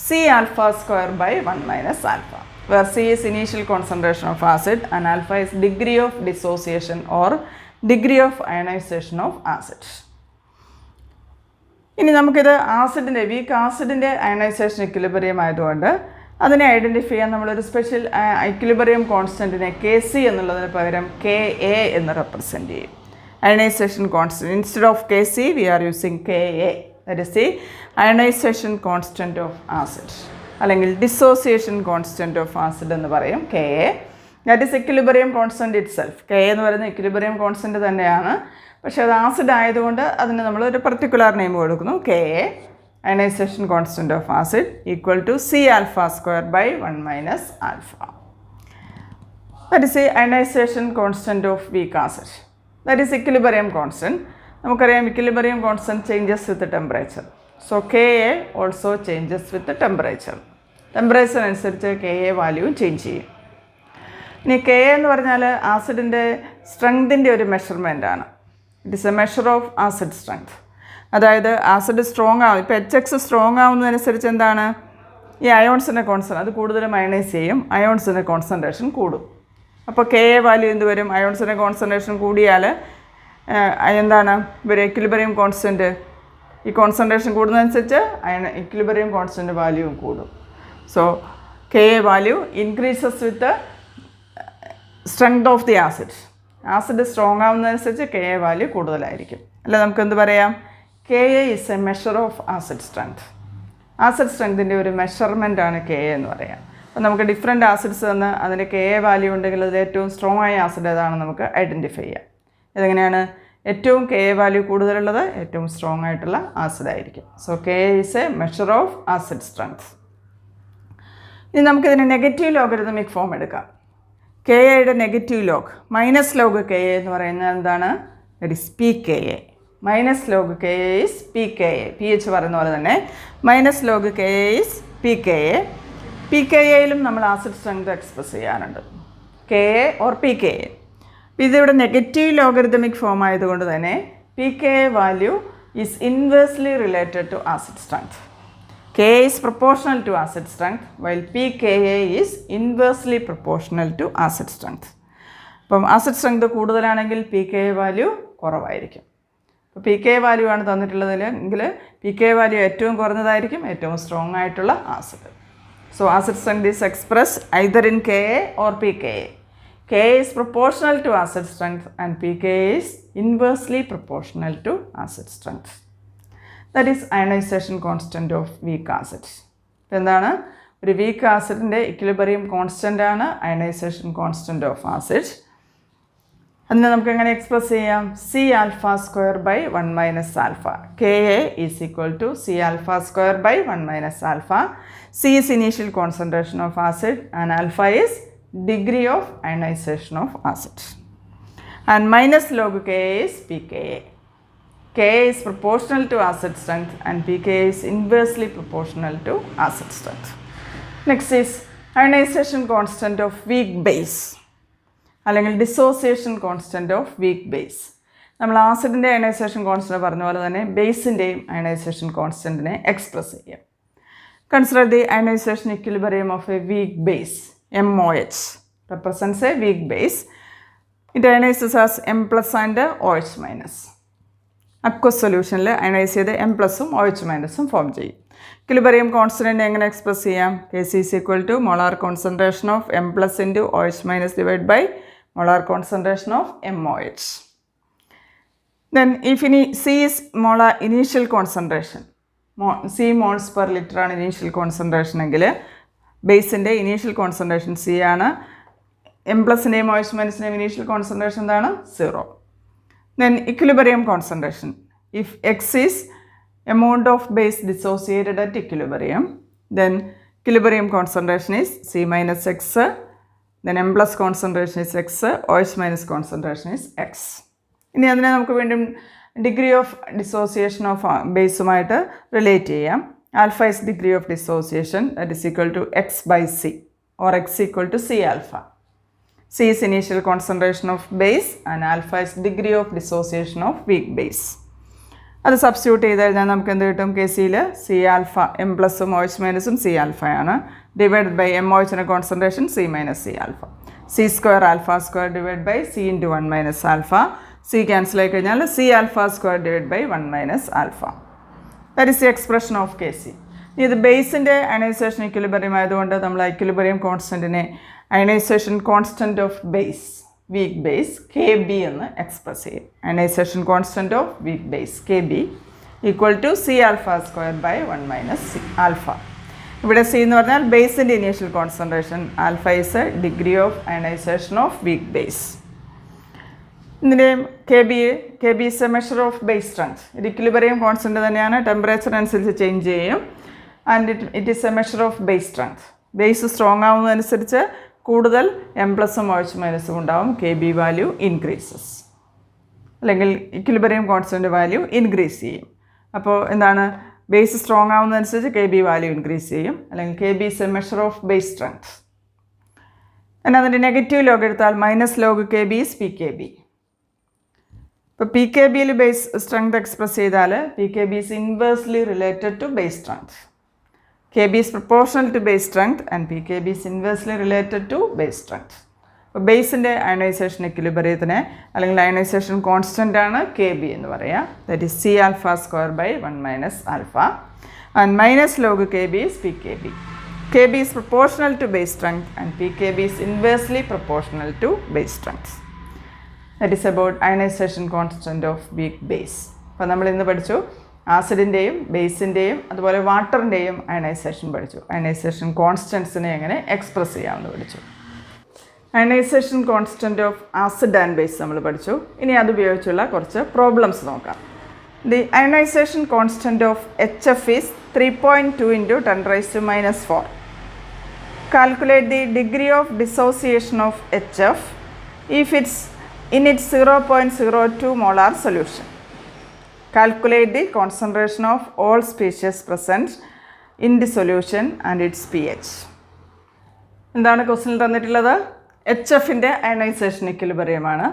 C alpha square by 1 minus alpha, where C is initial concentration of acid and alpha is degree of dissociation or degree of ionization of acid. ഇനി നമുക്കിത് ആസിഡിൻ്റെ week ആസിഡിൻ്റെ ionisation equilibrium ആയതുകൊണ്ട് അതിനെ identify ചെയ്യാൻ നമ്മളൊരു special equilibrium കോൺസ്റ്റൻറ്റിനെ K C എന്നുള്ളതിന് പകരം കെ എ എന്ന് റെപ്രസെൻറ്റ് ചെയ്യും. Ionisation constant instead of K C we are using K A, that is the ionisation constant of acid അല്ലെങ്കിൽ ഡിസോസിയേഷൻ കോൺസ്റ്റൻറ്റ് ഓഫ് ആസിഡ് എന്ന് പറയും K A. That is equilibrium constant itself. K എന്ന് പറയുന്ന equilibrium constant തന്നെയാണ്, പക്ഷേ അത് acid ആയതുകൊണ്ട് അതിന് നമ്മൾ ഒരു പർട്ടിക്കുലർ നെയിം കൊടുക്കുന്നു K A. Ionization constant of acid equal to C alpha square by 1 minus alpha. That is the ionisation constant of weak acid. That is equilibrium constant. നമുക്കറിയാം equilibrium constant changes with temperature. So K A also changes with temperature. Temperature അനുസരിച്ച് K A value change ചെയ്യും. ഇനി K A എന്ന് പറഞ്ഞാൽ ആസിഡിൻ്റെ സ്ട്രെങ്തിൻ്റെ ഒരു measurement ആണ്. It is a measure of acid strength. അതായത് ആസിഡ് സ്ട്രോങ് ആവും. ഇപ്പോൾ എച്ച് എക്സ് സ്ട്രോങ് ആവുന്നതനുസരിച്ച് എന്താണ്? ഈ അയോൺസിൻ്റെ കോൺസെൻട്രേഷൻ അത് കൂടുതലും അയണൈസ് ചെയ്യും, അയോൺസിൻ്റെ കോൺസെൻട്രേഷൻ കൂടും. അപ്പോൾ കെ എ വാല്യൂ എന്ത് വരും? അയോൺസിൻ്റെ കോൺസെൻട്രേഷൻ കൂടിയാൽ എന്താണ് ഒരു ഇക്വിലിബ്രിയം കോൺസ്റ്റൻറ്റ്? ഈ കോൺസെൻട്രേഷൻ കൂടുന്നതനുസരിച്ച് ഇക്വിലിബ്രിയം കോൺസ്റ്റൻറ്റ് വാല്യൂവും കൂടും. So K A value increases with strength of the acid. Acid strong ആവുന്നതനുസരിച്ച് കെ എ വാല്യൂ കൂടുതലായിരിക്കും. അല്ല നമുക്കെന്ത് പറയാം? K A is a measure of acid strength. Acid സ്ട്രെങ്തിൻ്റെ ഒരു മെഷർമെൻറ്റാണ് കെ എ എന്ന് പറയാം. അപ്പോൾ നമുക്ക് ഡിഫറെൻറ്റ് ആസിഡ്സ് തന്ന് അതിൻ്റെ കെ എ വാല്യൂ ഉണ്ടെങ്കിൽ അത് ഏറ്റവും സ്ട്രോങ് ആയ ആസിഡ് ഏതാണെന്ന് നമുക്ക് ഐഡൻറ്റിഫൈ ചെയ്യാം. ഇതെങ്ങനെയാണ്? ഏറ്റവും കെ എ വാല്യൂ കൂടുതലുള്ളത് ഏറ്റവും സ്ട്രോങ് ആയിട്ടുള്ള ആസിഡ് ആയിരിക്കും. So K A is a measure of acid strength. ഇനി നമുക്കിതിന് നെഗറ്റീവ് ലോഗരിതമിക് ഫോം എടുക്കാം. കെ എയുടെ negative log minus log K A എന്ന് പറയുന്നത് എന്താണ്? That is P K A. Minus log K A is P K A. P H പറയുന്ന പോലെ തന്നെ minus log K A is P K A. P K എയിലും നമ്മൾ acid strength express ചെയ്യാറുണ്ട്, K A or P K A. ഇതിവിടെ negative logarithmic form ആയതുകൊണ്ട് തന്നെ P K A value is inversely related to acid strength. K A is proportional to acid strength while P K A is inversely proportional to acid strength. അപ്പം acid strength കൂടുതലാണെങ്കിൽ P K A value കുറവായിരിക്കും. അപ്പോൾ P K A value ആണ് തന്നിട്ടുള്ളതിൽ എങ്കിൽ P K A value ഏറ്റവും കുറഞ്ഞതായിരിക്കും ഏറ്റവും strong ആയിട്ടുള്ള acid. So acid strength is expressed either in K A or P K A. Ka is proportional to acid strength and pK is inversely proportional to acid strength. That is ionization constant of weak acid. എന്താണ്? ഒരു weak ആസിഡിൻ്റെ equilibrium constant ആണ് ionisation constant of acid. അതിനെ നമുക്ക് എങ്ങനെ express ചെയ്യാം? C alpha square by 1 minus alpha. K A is equal to C alpha square by 1 minus alpha. C is initial concentration of acid and alpha is degree of ionization of acid. And minus log Ka is pKa. Ka is proportional to acid strength and pKa is inversely proportional to acid strength. Next is ionization constant of weak base അല്ലെങ്കിൽ dissociation constant of weak base. നമ്മൾ ആസിഡിൻ്റെ ionization constant പറഞ്ഞ പോലെ തന്നെ ബേസിൻ്റെയും ionization കോൺസ്റ്റൻറ്റിനെ express ചെയ്യാം. Consider the ionization equilibrium of a weak base. MOH represents a weak base. It ionizes as M plus and OH minus. Aqueous solution ionise ചെയ്ത് M പ്ലസും OH മൈനസും ഫോം ചെയ്യും. Equilibrium constant എങ്ങനെ express ചെയ്യാം? Kc is equal to molar concentration of M plus into OH minus divided by molar concentration of MOH. Then if C is molar initial concentration, C moles per liter ആണ് initial concentration എങ്കിൽ ബേസിൻ്റെ initial concentration C ആണ്. M പ്ലസിൻ്റെയും OH മൈനസിൻ്റെയും initial concentration എന്താണ്? 0. Then equilibrium concentration. If X is amount of base dissociated at equilibrium, then equilibrium concentration is C minus X, then M plus concentration is X, OH minus concentration is X. ഇനി അതിനെ നമുക്ക് വീണ്ടും degree of dissociation of ബേസുമായിട്ട് relate ചെയ്യാം. Alpha is degree of dissociation that is equal to X by C or X equal to C alpha. C is initial concentration of base and alpha is degree of dissociation of weak base. അത് substitute ചെയ്ത് കഴിഞ്ഞാൽ നമുക്ക് എന്ത് കിട്ടും? കേസിൽ C alpha M പ്ലസും OH മൈനസും C ആൽഫയാണ് ഡിവൈഡ് ബൈ എം OHൻ്റെ concentration C minus C alpha. C square alpha square divide by C into 1 minus alpha. C cancel ആയി കഴിഞ്ഞാൽ C alpha square divide by 1 minus alpha. That is the expression of K C. ഇത് ബേസിൻ്റെ ionization equilibrium ആയതുകൊണ്ട് നമ്മൾ equilibrium കോൺസ്റ്റൻറ്റിനെ ionization constant of base weak base K B എന്ന് express ചെയ്യും. Ionisation constant of weak base K B equal to C alpha square by 1 minus C alpha. ഇവിടെ C എന്ന് പറഞ്ഞാൽ ബേസിൻ്റെ initial concentration, alpha is a degree of ionization of weak base. ഇതിൻ്റെയും K B is a measure of base strength. ഇത് equilibrium constant തന്നെയാണ്, temperature അനുസരിച്ച് change ചെയ്യും. And it is a measure of base strength. Base strong ആവുന്നതനുസരിച്ച് കൂടുതൽ M പ്ലസും OH മൈനസും ഉണ്ടാവും, കെ ബി വാല്യൂ ഇൻക്രീസസ്, അല്ലെങ്കിൽ ഇക്വിലിബ്രിയം കോൺസ്റ്റൻറ്റ് വാല്യൂ ഇൻക്രീസ് ചെയ്യും. അപ്പോൾ എന്താണ്? ബേസ് സ്ട്രോങ് ആവുന്നതനുസരിച്ച് കെ ബി വാല്യൂ ഇൻക്രീസ് ചെയ്യും, അല്ലെങ്കിൽ K B is a measure of base strength. എന്നാൽ അതിൻ്റെ നെഗറ്റീവ് ലോഗ് എടുത്താൽ minus log K B is P K B. ഇപ്പോൾ പി കെ ബിയിൽ ബേസ് സ്ട്രെങ്ത് എക്സ്പ്രസ് ചെയ്താൽ P K B is inversely related to base strength. Kb is proportional to base strength and Pkb is inversely related to base strength. അപ്പോൾ ബേസിൻ്റെ ionization ഇക്വിലിബ്രിയത്തിനെ അല്ലെങ്കിൽ ionization constant ആണ് K B എന്ന് പറയുക. That is C alpha square by 1 minus alpha and minus log K B is P K B. K B is proportional to base strength and P K B is inversely proportional to base strength. That is about ionization constant of weak base. അപ്പോൾ നമ്മൾ ഇന്ന് പഠിച്ചു ആസിഡിൻ്റെയും ബേസിൻ്റെയും അതുപോലെ വാട്ടറിൻ്റെയും ionisation പഠിച്ചു. Ionisation കോൺസ്റ്റൻസിനെ എങ്ങനെ express ചെയ്യാമെന്ന് പഠിച്ചു. Ionization constant of acid and base നമ്മൾ പഠിച്ചു. ഇനി അത് ഉപയോഗിച്ചുള്ള കുറച്ച് പ്രോബ്ലംസ് നോക്കാം. The ionisation constant of HF is 3.2 × 10⁻⁻⁴. Calculate the degree of dissociation of HF if it's in its 0.02 molar solution. Calculate the concentration of all species present in the solution and its pH. എന്താണ് ക്വസ്റ്റ്യനിൽ തന്നിട്ടുള്ളത്? HFൻ്റെ ionization ഇക്വിലിബ്രിയമാണ്.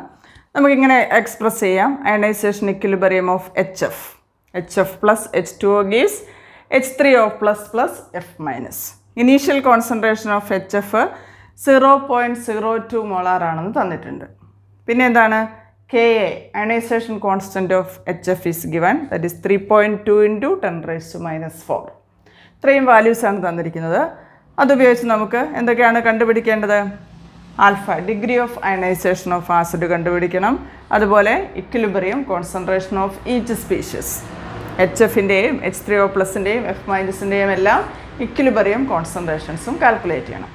നമുക്കിങ്ങനെ express ചെയ്യാം. Ionization equilibrium of HF plus H2O gives H3O plus F minus. Initial concentration of HF 0.02 molar ആണെന്ന് തന്നിട്ടുണ്ട്. പിന്നെ എന്താണ്? Ka, ionization constant of HF is given, that is 3.2 × 10⁻⁻⁴. ഇത്രയും വാല്യൂസ് ആണ് തന്നിരിക്കുന്നത്. അതുപയോഗിച്ച് നമുക്ക് എന്തൊക്കെയാണ് കണ്ടുപിടിക്കേണ്ടത്? Alpha degree of ionization of acid കണ്ടുപിടിക്കണം. അതുപോലെ equilibrium concentration of each species, HFൻ്റെയും H3O പ്ലസിൻ്റെയും F മൈനസിൻ്റെയും എല്ലാം ഇക്വിലിബ്രിയം കോൺസെൻട്രേഷൻസും കാൽക്കുലേറ്റ് ചെയ്യണം.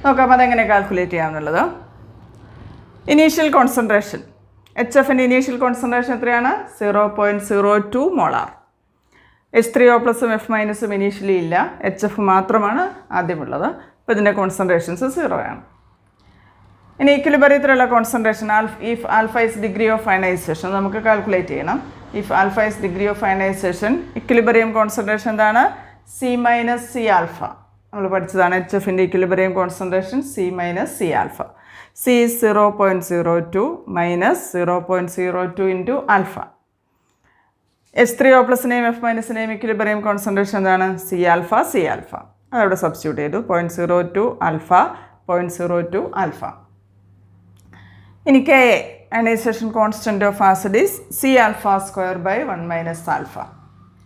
നോക്കാം അതെങ്ങനെ കാൽക്കുലേറ്റ് ചെയ്യാമെന്നുള്ളത്. ഇനീഷ്യൽ കോൺസെൻട്രേഷൻ HFൻ്റെ ഇനീഷ്യൽ കോൺസെൻട്രേഷൻ എത്രയാണ്? 0.02 മോളാർ. H3O പ്ലസും F മൈനസും ഇനീഷ്യലി ഇല്ല, HF മാത്രമാണ് ആദ്യമുള്ളത്. അപ്പോൾ ഇതിൻ്റെ കോൺസെൻട്രേഷൻസ് 0 ആണ്. ഇനി ഇക്വിലിബ്രിയത്തിലുള്ള concentration if alpha is degree of ionization നമുക്ക് കാൽക്കുലേറ്റ് ചെയ്യണം. If alpha is degree of ionization equilibrium concentration എന്താണ്? C minus C alpha. നമ്മൾ പഠിച്ചതാണ് HFൻ്റെ equilibrium concentration C minus C alpha. C is 0.02 minus 0.02 into alpha. H3O പ്ലസിനെയും F മൈനസിനെയും equilibrium concentration എന്താണ്? C ആൽഫ. അതവിടെ സബ്സ്റ്റിറ്റ്യൂട്ട് ചെയ്തു. 0.02 ആൽഫ 0.02 ആൽഫ. ഇനി Ka, ionization constant of acid is C alpha square by 1 minus alpha.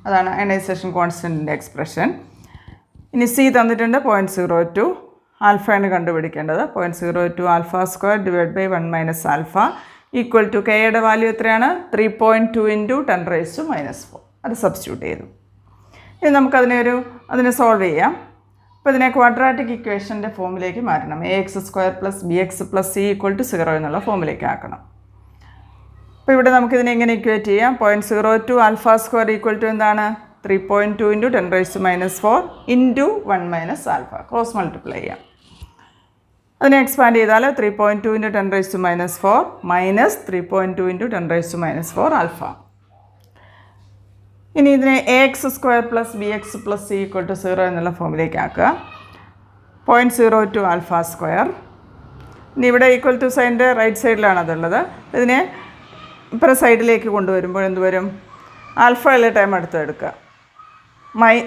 അതാണ് ionization കോൺസ്റ്റൻറ്റിൻ്റെ expression. ഇനി C തന്നിട്ടുണ്ട് 0.02, ആൽഫയാണ് കണ്ടുപിടിക്കേണ്ടത്. 0.02 alpha square divide by 1 minus alpha equal to കെയുടെ വാല്യൂ എത്രയാണ്? 3.2 × 10⁻⁻⁴. അത് സബ്സ്റ്റിറ്റ്യൂട്ട് ചെയ്തു. ഇനി നമുക്കതിനെ സോൾവ് ചെയ്യാം. അപ്പോൾ ഇതിനെ ക്വാഡ്രാറ്റിക് ഇക്വേഷൻ്റെ ഫോമിലേക്ക് മാറ്റണം. AX² plus BX plus C equal to 0 എന്നുള്ള ഫോമിലേക്ക് ആക്കണം. അപ്പോൾ ഇവിടെ നമുക്കിതിനെ എങ്ങനെ ഇക്വേറ്റ് ചെയ്യാം? 0.02 ആൽഫ സ്ക്വയർ ഈക്വൽ ടു എന്താണ്? 3.2 × 10⁻⁴ into 1 minus alpha. Cross multiply ചെയ്യാം. അതിനെ എക്സ്പാൻഡ് ചെയ്താൽ 3.2 ഇൻറ്റു 10⁻⁻⁴ മൈനസ് 3.2 ഇൻറ്റു 10⁻⁴ ആൽഫ. ഇനി ഇതിനെ ax² plus bx plus c = 0 എന്നുള്ള ഫോമിലേക്ക് ആക്കുക. 0.02 ആൽഫ സ്ക്വയർ. ഇനി ഇവിടെ ഈക്വൽ ടു സൈൻ്റെ റൈറ്റ് സൈഡിലാണ് അതുള്ളത്. ഇതിനെ ഇപ്പുറം സൈഡിലേക്ക് കൊണ്ടുവരുമ്പോൾ എന്ത് വരും? ആൽഫ ഉള്ള ടൈം എടുക്കുക.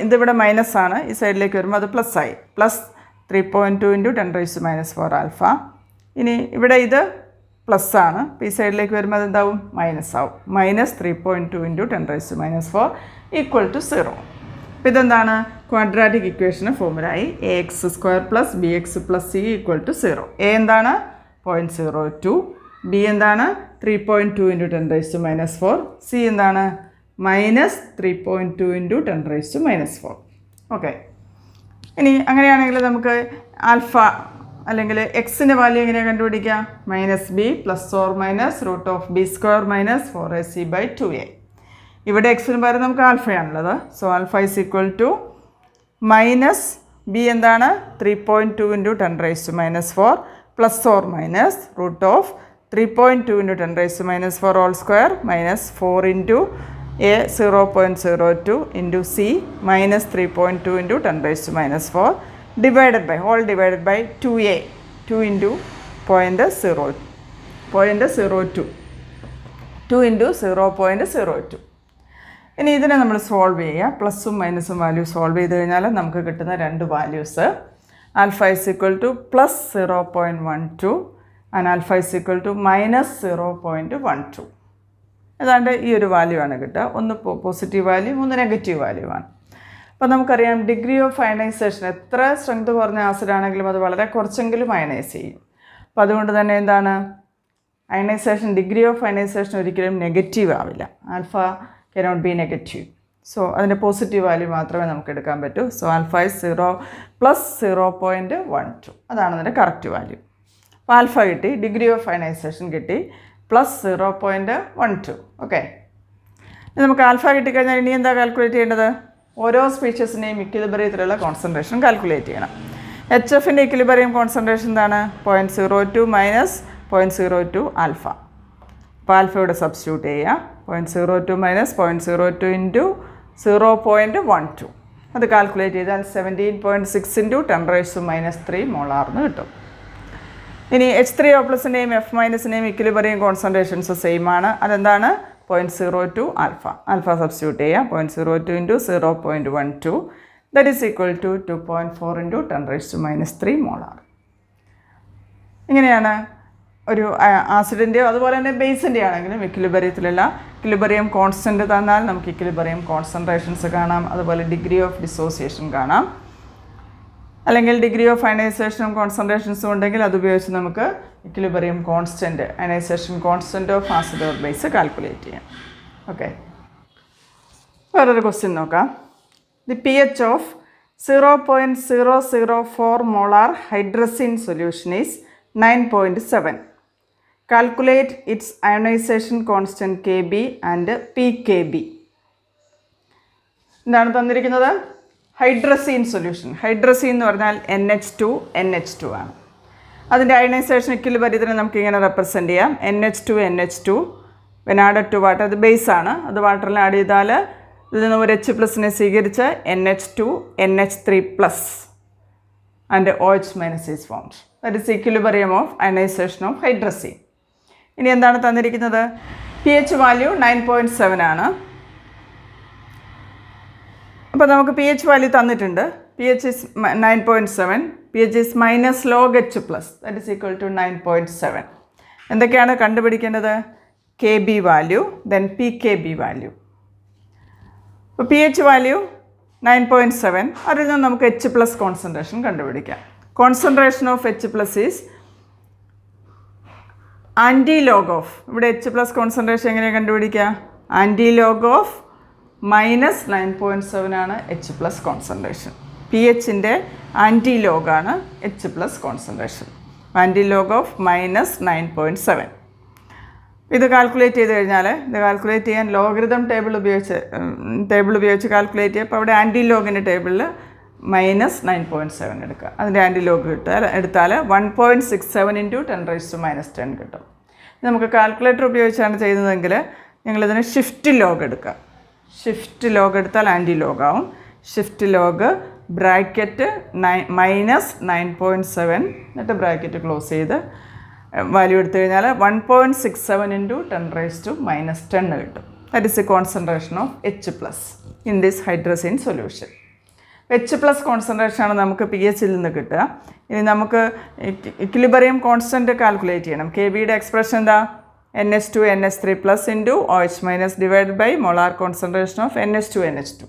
ഇതിവിടെ മൈനസ് ആണ്, ഈ സൈഡിലേക്ക് വരുമ്പോൾ അത് പ്ലസ് ആയി. Plus 3.2 into 10⁻⁴ alpha. ഇനി ഇവിടെ ഇത് പ്ലസ് ആണ്, ഈ സൈഡിലേക്ക് വരുമ്പോൾ അത് എന്താവും? മൈനസ് ആവും. Minus 3.2 into 10⁻⁴ = 0. അപ്പോൾ ഇതെന്താണ്? ക്വാഡ്രാറ്റിക് ഇക്വേഷന് ഫോമുലായി ax² plus bx plus c = 0. a എന്താണ്? 0.02. b എന്താണ്? 3.2 ഇൻറ്റു 10⁻⁴. c എന്താണ്? Minus 3.2 into 10⁻⁴. ഓക്കെ. ഇനി അങ്ങനെയാണെങ്കിൽ നമുക്ക് ആൽഫ അല്ലെങ്കിൽ എക്സിൻ്റെ വാല്യൂ എങ്ങനെയാണ് കണ്ടുപിടിക്കുക? -b +or -√b² - 4ac/2a. ഇവിടെ എക്സിന് പകരം നമുക്ക് ആൽഫയാണുള്ളത്. സോ ആൽഫ = -b എന്താണ്? 3.2 into 10⁻⁴ +or -√3.2 into 10⁻⁴ whole square -4 into a 0.02 into c -3.2 into 10⁻⁴ divided by 2a 2 into 0.02 2 into 0.02. ഇനി ഇതിനെ നമ്മൾ സോൾവ് ചെയ്യുക. പ്ലസും മൈനസും വാല്യൂ സോൾവ് ചെയ്ത് കഴിഞ്ഞാൽ നമുക്ക് കിട്ടുന്ന രണ്ട് വാല്യൂസ് ആൽഫ = +0.12 ആൻഡ് ആൽഫ = -0.12. ഏതാണ്ട് ഈ ഒരു വാല്യൂ ആണ് കിട്ടുക. ഒന്ന് പോസിറ്റീവ് വാല്യൂ, ഒന്ന് നെഗറ്റീവ് വാല്യൂ ആണ്. അപ്പോൾ നമുക്കറിയാം ഡിഗ്രി ഓഫ് അയണൈസേഷൻ എത്ര സ്ട്രെങ്ത് കുറഞ്ഞ ആസിഡ് ആണെങ്കിലും അത് വളരെ കുറച്ചെങ്കിലും അയണൈസ് ചെയ്യും. അപ്പോൾ അതുകൊണ്ട് തന്നെ എന്താണ്? അയണൈസേഷൻ, ഡിഗ്രി ഓഫ് അയണൈസേഷൻ ഒരിക്കലും നെഗറ്റീവ് ആവില്ല. Alpha cannot be negative. So അതിൻ്റെ പോസിറ്റീവ് വാല്യൂ മാത്രമേ നമുക്ക് എടുക്കാൻ പറ്റൂ. സോ ആൽഫ +0.12 അതാണ് അതിൻ്റെ കറക്റ്റ് വാല്യൂ. അപ്പോൾ ആൽഫ കിട്ടി, ഡിഗ്രി ഓഫ് അയണൈസേഷൻ കിട്ടി, +0.12. ഓക്കെ. നമുക്ക് ആൽഫ കിട്ടിക്കഴിഞ്ഞാൽ ഇനി എന്താ കാൽക്കുലേറ്റ് ചെയ്യേണ്ടത്? ഓരോ സ്പീഷീസിൻ്റെയും ഇക്വിലിബ്രിയത്തിലുള്ള കോൺസെൻട്രേഷൻ കാൽക്കുലേറ്റ് ചെയ്യണം. HFൻ്റെ ഇക്വിലിബ്രിയം കോൺസെൻട്രേഷൻ എന്താണ്? 0.02 - 0.02 ആൽഫ. അപ്പോൾ ആൽഫയുടെ സബ്സ്റ്റിറ്റ്യൂട്ട് ചെയ്യുക. 0.02 - 0.02 ഇൻറ്റു 0.12 അത് കാൽക്കുലേറ്റ് ചെയ്താൽ 17.6 ഇൻറ്റു 10⁻³ മോളാർന്ന് കിട്ടും. ഇനി H3O+ൻ്റെയും F- ഇക്വിലിബ്രിയം കോൺസെൻട്രേഷൻസ് സെയിം ആണ്. അതെന്താണ്? 0.02 ആൽഫ. ആൽഫ സബ്സ്റ്റിറ്റ്യൂട്ട് ചെയ്യുക. 0.02 into 0.12 that is equal to 2.4 into 10⁻³ molar. ഇങ്ങനെയാണ് ഒരു ആസിഡിൻ്റെയോ അതുപോലെ തന്നെ ബേസിൻ്റെ ആണെങ്കിലും ഇക്വിലിബ്രിയം കോൺസ്റ്റൻറ്റ് തന്നാൽ നമുക്ക് ഇക്വിലിബ്രിയം കോൺസെൻട്രേഷൻസ് കാണാം. അതുപോലെ ഡിഗ്രി ഓഫ് ഡിസോസിയേഷൻ കാണാം. അല്ലെങ്കിൽ ഡിഗ്രി ഓഫ് അയണൈസേഷനും കോൺസെൻട്രേഷൻസും ഉണ്ടെങ്കിൽ അതുപയോഗിച്ച് നമുക്ക് equilibrium constant, ionization constant of acid or base calculate ചെയ്യാം. ഓക്കെ. വേറൊരു ക്വസ്റ്റ്യൻ നോക്കാം. The pH of 0.004 molar hydrazine solution is 9.7. Calculate its ionization constant Kb and pKb. എന്താണ് തന്നിരിക്കുന്നത്? Hydrazine solution. ഹൈഡ്രസീൻ എന്ന് പറഞ്ഞാൽ NH2 ആണ്. അതിൻ്റെ അയണൈസേഷൻ ഇക്വിലിബ്രിയത്തിനെ നമുക്ക് ഇങ്ങനെ റെപ്രസെൻറ്റ് ചെയ്യാം. NH2 when added to water. അത് ബേസാണ്. അത് വാട്ടറിൽ ആഡ് ചെയ്താൽ ഇതിൽ നിന്ന് ഒരു H+നെ സ്വീകരിച്ച് NH2 NH3+ and OH- is formed. That is equilibrium of ionization of hydrazine. ഇനി എന്താണ് തന്നിരിക്കുന്നത്? pH വാല്യൂ 9.7 ആണ്. അപ്പോൾ നമുക്ക് pH വാല്യൂ തന്നിട്ടുണ്ട്. pH is 9.7. pH is -log H+. That is equal to 9.7. എന്തൊക്കെയാണ് കണ്ടുപിടിക്കേണ്ടത്? Kb value, then pKb value. അപ്പോൾ pH വാല്യൂ 9.7. അതിൽ നിന്ന് നമുക്ക് H+ കോൺസെൻട്രേഷൻ കണ്ടുപിടിക്കാം. Concentration of H+ is antilog of, ഇവിടെ H+ കോൺസെൻട്രേഷൻ എങ്ങനെയാണ് കണ്ടുപിടിക്കുക? ആൻറ്റി-ലോഗ് ഓഫ് -9.7 ആണ് H+ കോൺസെൻട്രേഷൻ. pHൻ്റെ ആൻറ്റി-ലോഗാണ് H+ കോൺസെൻട്രേഷൻ. Antilog of -9.7. ഇത് കാൽക്കുലേറ്റ് ചെയ്ത് കഴിഞ്ഞാൽ, ഇത് കാൽക്കുലേറ്റ് ചെയ്യാൻ ലോഗരിതം ടേബിൾ ഉപയോഗിച്ച് കാൽക്കുലേറ്റ് ചെയ്യുക. അപ്പോൾ അവിടെ ആൻറ്റി-ലോഗിൻ്റെ ടേബിളിൽ മൈനസ് 9.7 എടുക്കുക. അതിൻ്റെ ആൻറ്റി ലോഗ് എടുത്താൽ 1.67 ഇൻറ്റു 10⁻⁻10 കിട്ടും. നമുക്ക് കാൽക്കുലേറ്റർ ഉപയോഗിച്ചാണ് ചെയ്യുന്നതെങ്കിൽ ഞങ്ങളിതിന് ഷിഫ്റ്റ് ലോഗ് എടുക്കുക. ഷിഫ്റ്റ് ലോഗ് എടുത്താൽ ആൻറ്റി ലോഗ് ആവും. ഷിഫ്റ്റ് ലോഗ് ബ്രാക്കറ്റ് -9.7 എന്നിട്ട് ബ്രാക്കറ്റ് ക്ലോസ് ചെയ്ത് വാല്യൂ എടുത്തു കഴിഞ്ഞാൽ 1.67 ഇൻറ്റു 10⁻⁻10 കിട്ടും. That is A concentration of H+ in this hydrazine solution. H+ കോൺസെൻട്രേഷനാണ് നമുക്ക് pH നിന്ന് കിട്ടുക. ഇനി നമുക്ക് ഇക്വിലിബ്രിയം കോൺസ്റ്റൻറ്റ് കാൽക്കുലേറ്റ് ചെയ്യണം. Kbയുടെ എക്സ്പ്രഷൻ എന്താ? NH2NH3+ into OH- divide by molar concentration of NH2NH2.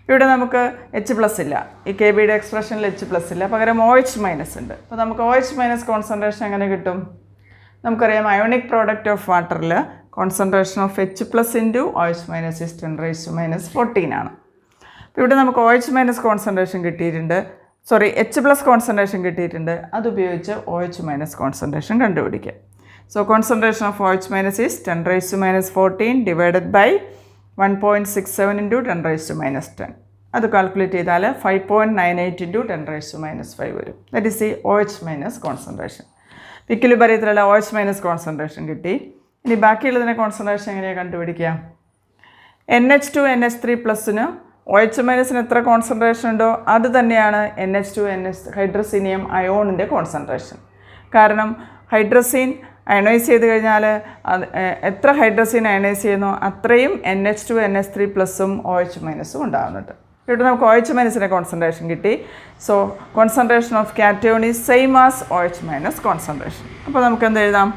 ഇവിടെ നമുക്ക് H+ ഇല്ല. ഈ Kbയുടെ എക്സ്പ്രഷനിൽ H+ ഇല്ല, പകരം OH- ഉണ്ട്. അപ്പോൾ നമുക്ക് OH- കോൺസെൻട്രേഷൻ എങ്ങനെ കിട്ടും? നമുക്കറിയാം അയോണിക് പ്രോഡക്റ്റ് ഓഫ് വാട്ടറിൽ concentration of H+ into OH- is 10⁻14 ആണ്. അപ്പോൾ ഇവിടെ നമുക്ക് OH- കോൺസെൻട്രേഷൻ കിട്ടിയിട്ടുണ്ട്, H+ കോൺസെൻട്രേഷൻ കിട്ടിയിട്ടുണ്ട്. അതുപയോഗിച്ച് OH- കോൺസെൻട്രേഷൻ കണ്ടുപിടിക്കുക. So concentration of OH- is 10⁻14 divided by 1.67 into 10⁻10. അത് കാൽക്കുലേറ്റ് ചെയ്താൽ 5.98 ഇൻറ്റു 10⁻5 വരും. That is the OH- concentration. ഇക്വിലിബ്രിയത്തിലുള്ള OH- കോൺസെൻട്രേഷൻ കിട്ടി. ഇനി ബാക്കിയുള്ളതിനെ കോൺസെൻട്രേഷൻ എങ്ങനെയാണ് കണ്ടുപിടിക്കുക? NH2NH3+ന് OH- എത്ര കോൺസെൻട്രേഷൻ ഉണ്ടോ അത് തന്നെയാണ് NH2NH ഹൈഡ്രസീനിയം അയോണിൻ്റെ കോൺസെൻട്രേഷൻ. കാരണം ഹൈഡ്രസീൻ അയണൈസ് ചെയ്ത് കഴിഞ്ഞാൽ അത് എത്ര ഹൈഡ്രസീൻ അയണൈസ് ചെയ്യുന്നോ അത്രയും NH2NH3+ഉം OH- ഉണ്ടാകുന്നുണ്ട്. ഇവിടെ നമുക്ക് OH- കോൺസെൻട്രേഷൻ കിട്ടി. So concentration of cation is same as OH- concentration. അപ്പോൾ നമുക്ക് എന്ത് എഴുതാം?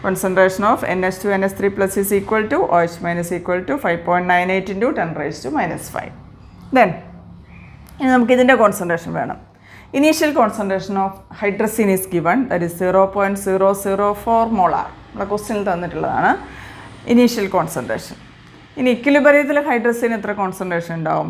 Concentration of NH2NH3+ is equal to OH- equal to 5.98 into 10⁻5. Then ഇനി നമുക്ക് ഇതിൻ്റെ കോൺസെൻട്രേഷൻ വേണം. Initial concentration of hydrazine is given, that is 0.004 molar. നമ്മുടെ ക്വസ്റ്റ്യനിൽ തന്നിട്ടുള്ളതാണ് ഇനീഷ്യൽ കോൺസെൻട്രേഷൻ. ഇനി ഇക്വിലിബ്രിയത്തിൽ ഹൈഡ്രസീൻ എത്ര കോൺസെൻട്രേഷൻ ഉണ്ടാവും?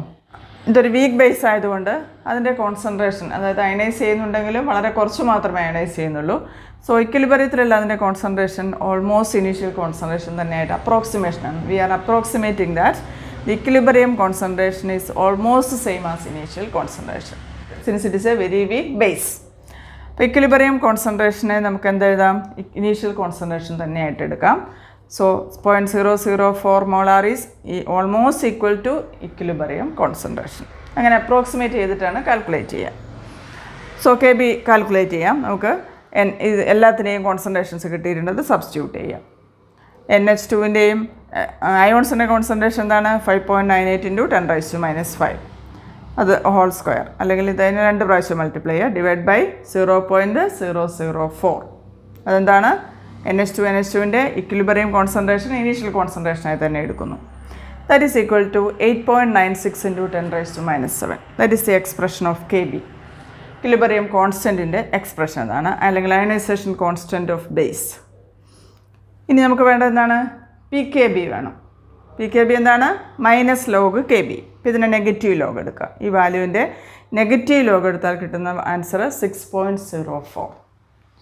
ഇതൊരു വീക്ക് ബേസ് ആയതുകൊണ്ട് അതിൻ്റെ കോൺസെൻട്രേഷൻ, അതായത് അയണൈസ് ചെയ്യുന്നുണ്ടെങ്കിലും വളരെ കുറച്ച് മാത്രമേ അയണൈസ് ചെയ്യുന്നുള്ളൂ. സോ ഇക്വിലിബ്രിയത്തിലുള്ള അതിൻ്റെ കോൺസെൻട്രേഷൻ ഓൾമോസ്റ്റ് ഇനീഷ്യൽ കോൺസെൻട്രേഷൻ തന്നെയായിട്ട് അപ്രോക്സിമേഷനാണ്. We are approximating that the equilibrium concentration is almost same as initial concentration since it is a very weak base. അപ്പോൾ ഇക്വിലിബ്രിയം കോൺസെൻട്രേഷനെ നമുക്ക് എന്തെഴുതാം? ഇനീഷ്യൽ കോൺസെൻട്രേഷൻ തന്നെയായിട്ട് എടുക്കാം. So 0.004 molar is almost equal to equilibrium concentration. അങ്ങനെ approximate ചെയ്തിട്ടാണ് calculate ചെയ്യുക. So Kb calculate ചെയ്യാം. നമുക്ക് ഇത് എല്ലാത്തിൻ്റെയും കോൺസെൻട്രേഷൻസ് കിട്ടിയിട്ടുള്ളത് സബ്സ്റ്റിറ്റ്യൂട്ട് ചെയ്യാം. NH2ൻ്റെയും അയോൺസിൻ്റെ കോൺസെൻട്രേഷൻ എന്താണ്? 5.98 ഇൻറ്റു 10⁻5. അത് ഹോൾ സ്ക്വയർ, അല്ലെങ്കിൽ ഇതിന് 2 പ്രാവശ്യം മൾട്ടിപ്ലൈ ചെയ്യുക, ഡിവൈഡ് ബൈ 0.004. അതെന്താണ്? NH2NH2ൻ്റെ ഇക്വിലിബ്രിയം കോൺസെൻട്രേഷൻ ഇനീഷ്യൽ കോൺസെൻട്രേഷനായി തന്നെ എടുക്കുന്നു. That is equal to 8.96 into 10⁻7. That is the expression of Kb. Equilibrium കോൺസ്റ്റൻറ്റിൻ്റെ എക്സ്പ്രഷൻ അതാണ്, അല്ലെങ്കിൽ അയണൈസേഷൻ കോൺസ്റ്റൻറ്റ് ഓഫ് ബേസ്. ഇനി നമുക്ക് വേണ്ടത് എന്താണ്? Pkb വേണം. Pkb എന്താണ്? -log Kb. ഇപ്പോൾ ഇതിനെ നെഗറ്റീവ് ലോഗ് എടുക്കുക. ഈ വാല്യൂവിൻ്റെ നെഗറ്റീവ് ലോഗ് എടുത്താൽ കിട്ടുന്ന answer 6.04.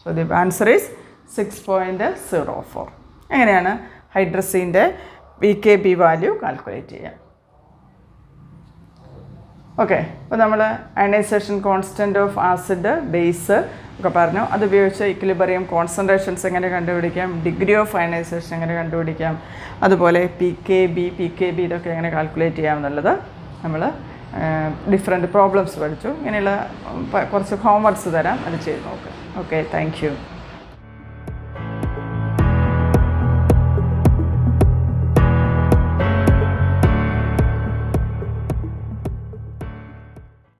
So the answer is 6.04. എങ്ങനെയാണ് ഹൈഡ്രസീൻ്റെ Pkb വാല്യൂ കാൽക്കുലേറ്റ് ചെയ്യുക? ഓക്കെ, അപ്പോൾ നമ്മൾ ionization constant of acid, base ഒക്കെ പറഞ്ഞു. അതുപയോഗിച്ച് ഇക്വിലിബ്രിയം കോൺസെൻട്രേഷൻസ് എങ്ങനെ കണ്ടുപിടിക്കാം, ഡിഗ്രി ഓഫ് അയണൈസേഷൻ എങ്ങനെ കണ്ടുപിടിക്കാം, അതുപോലെ Pkb ഇതൊക്കെ എങ്ങനെ കാൽക്കുലേറ്റ് ചെയ്യാം എന്നുള്ളത് നമ്മൾ ഡിഫറെൻറ്റ് പ്രോബ്ലംസ് പഠിച്ചു. ഇങ്ങനെയുള്ള കുറച്ച് ഹോംവർക്ക്സ് തരാം, അത് ചെയ്ത് നോക്കുക. Okay, thank you.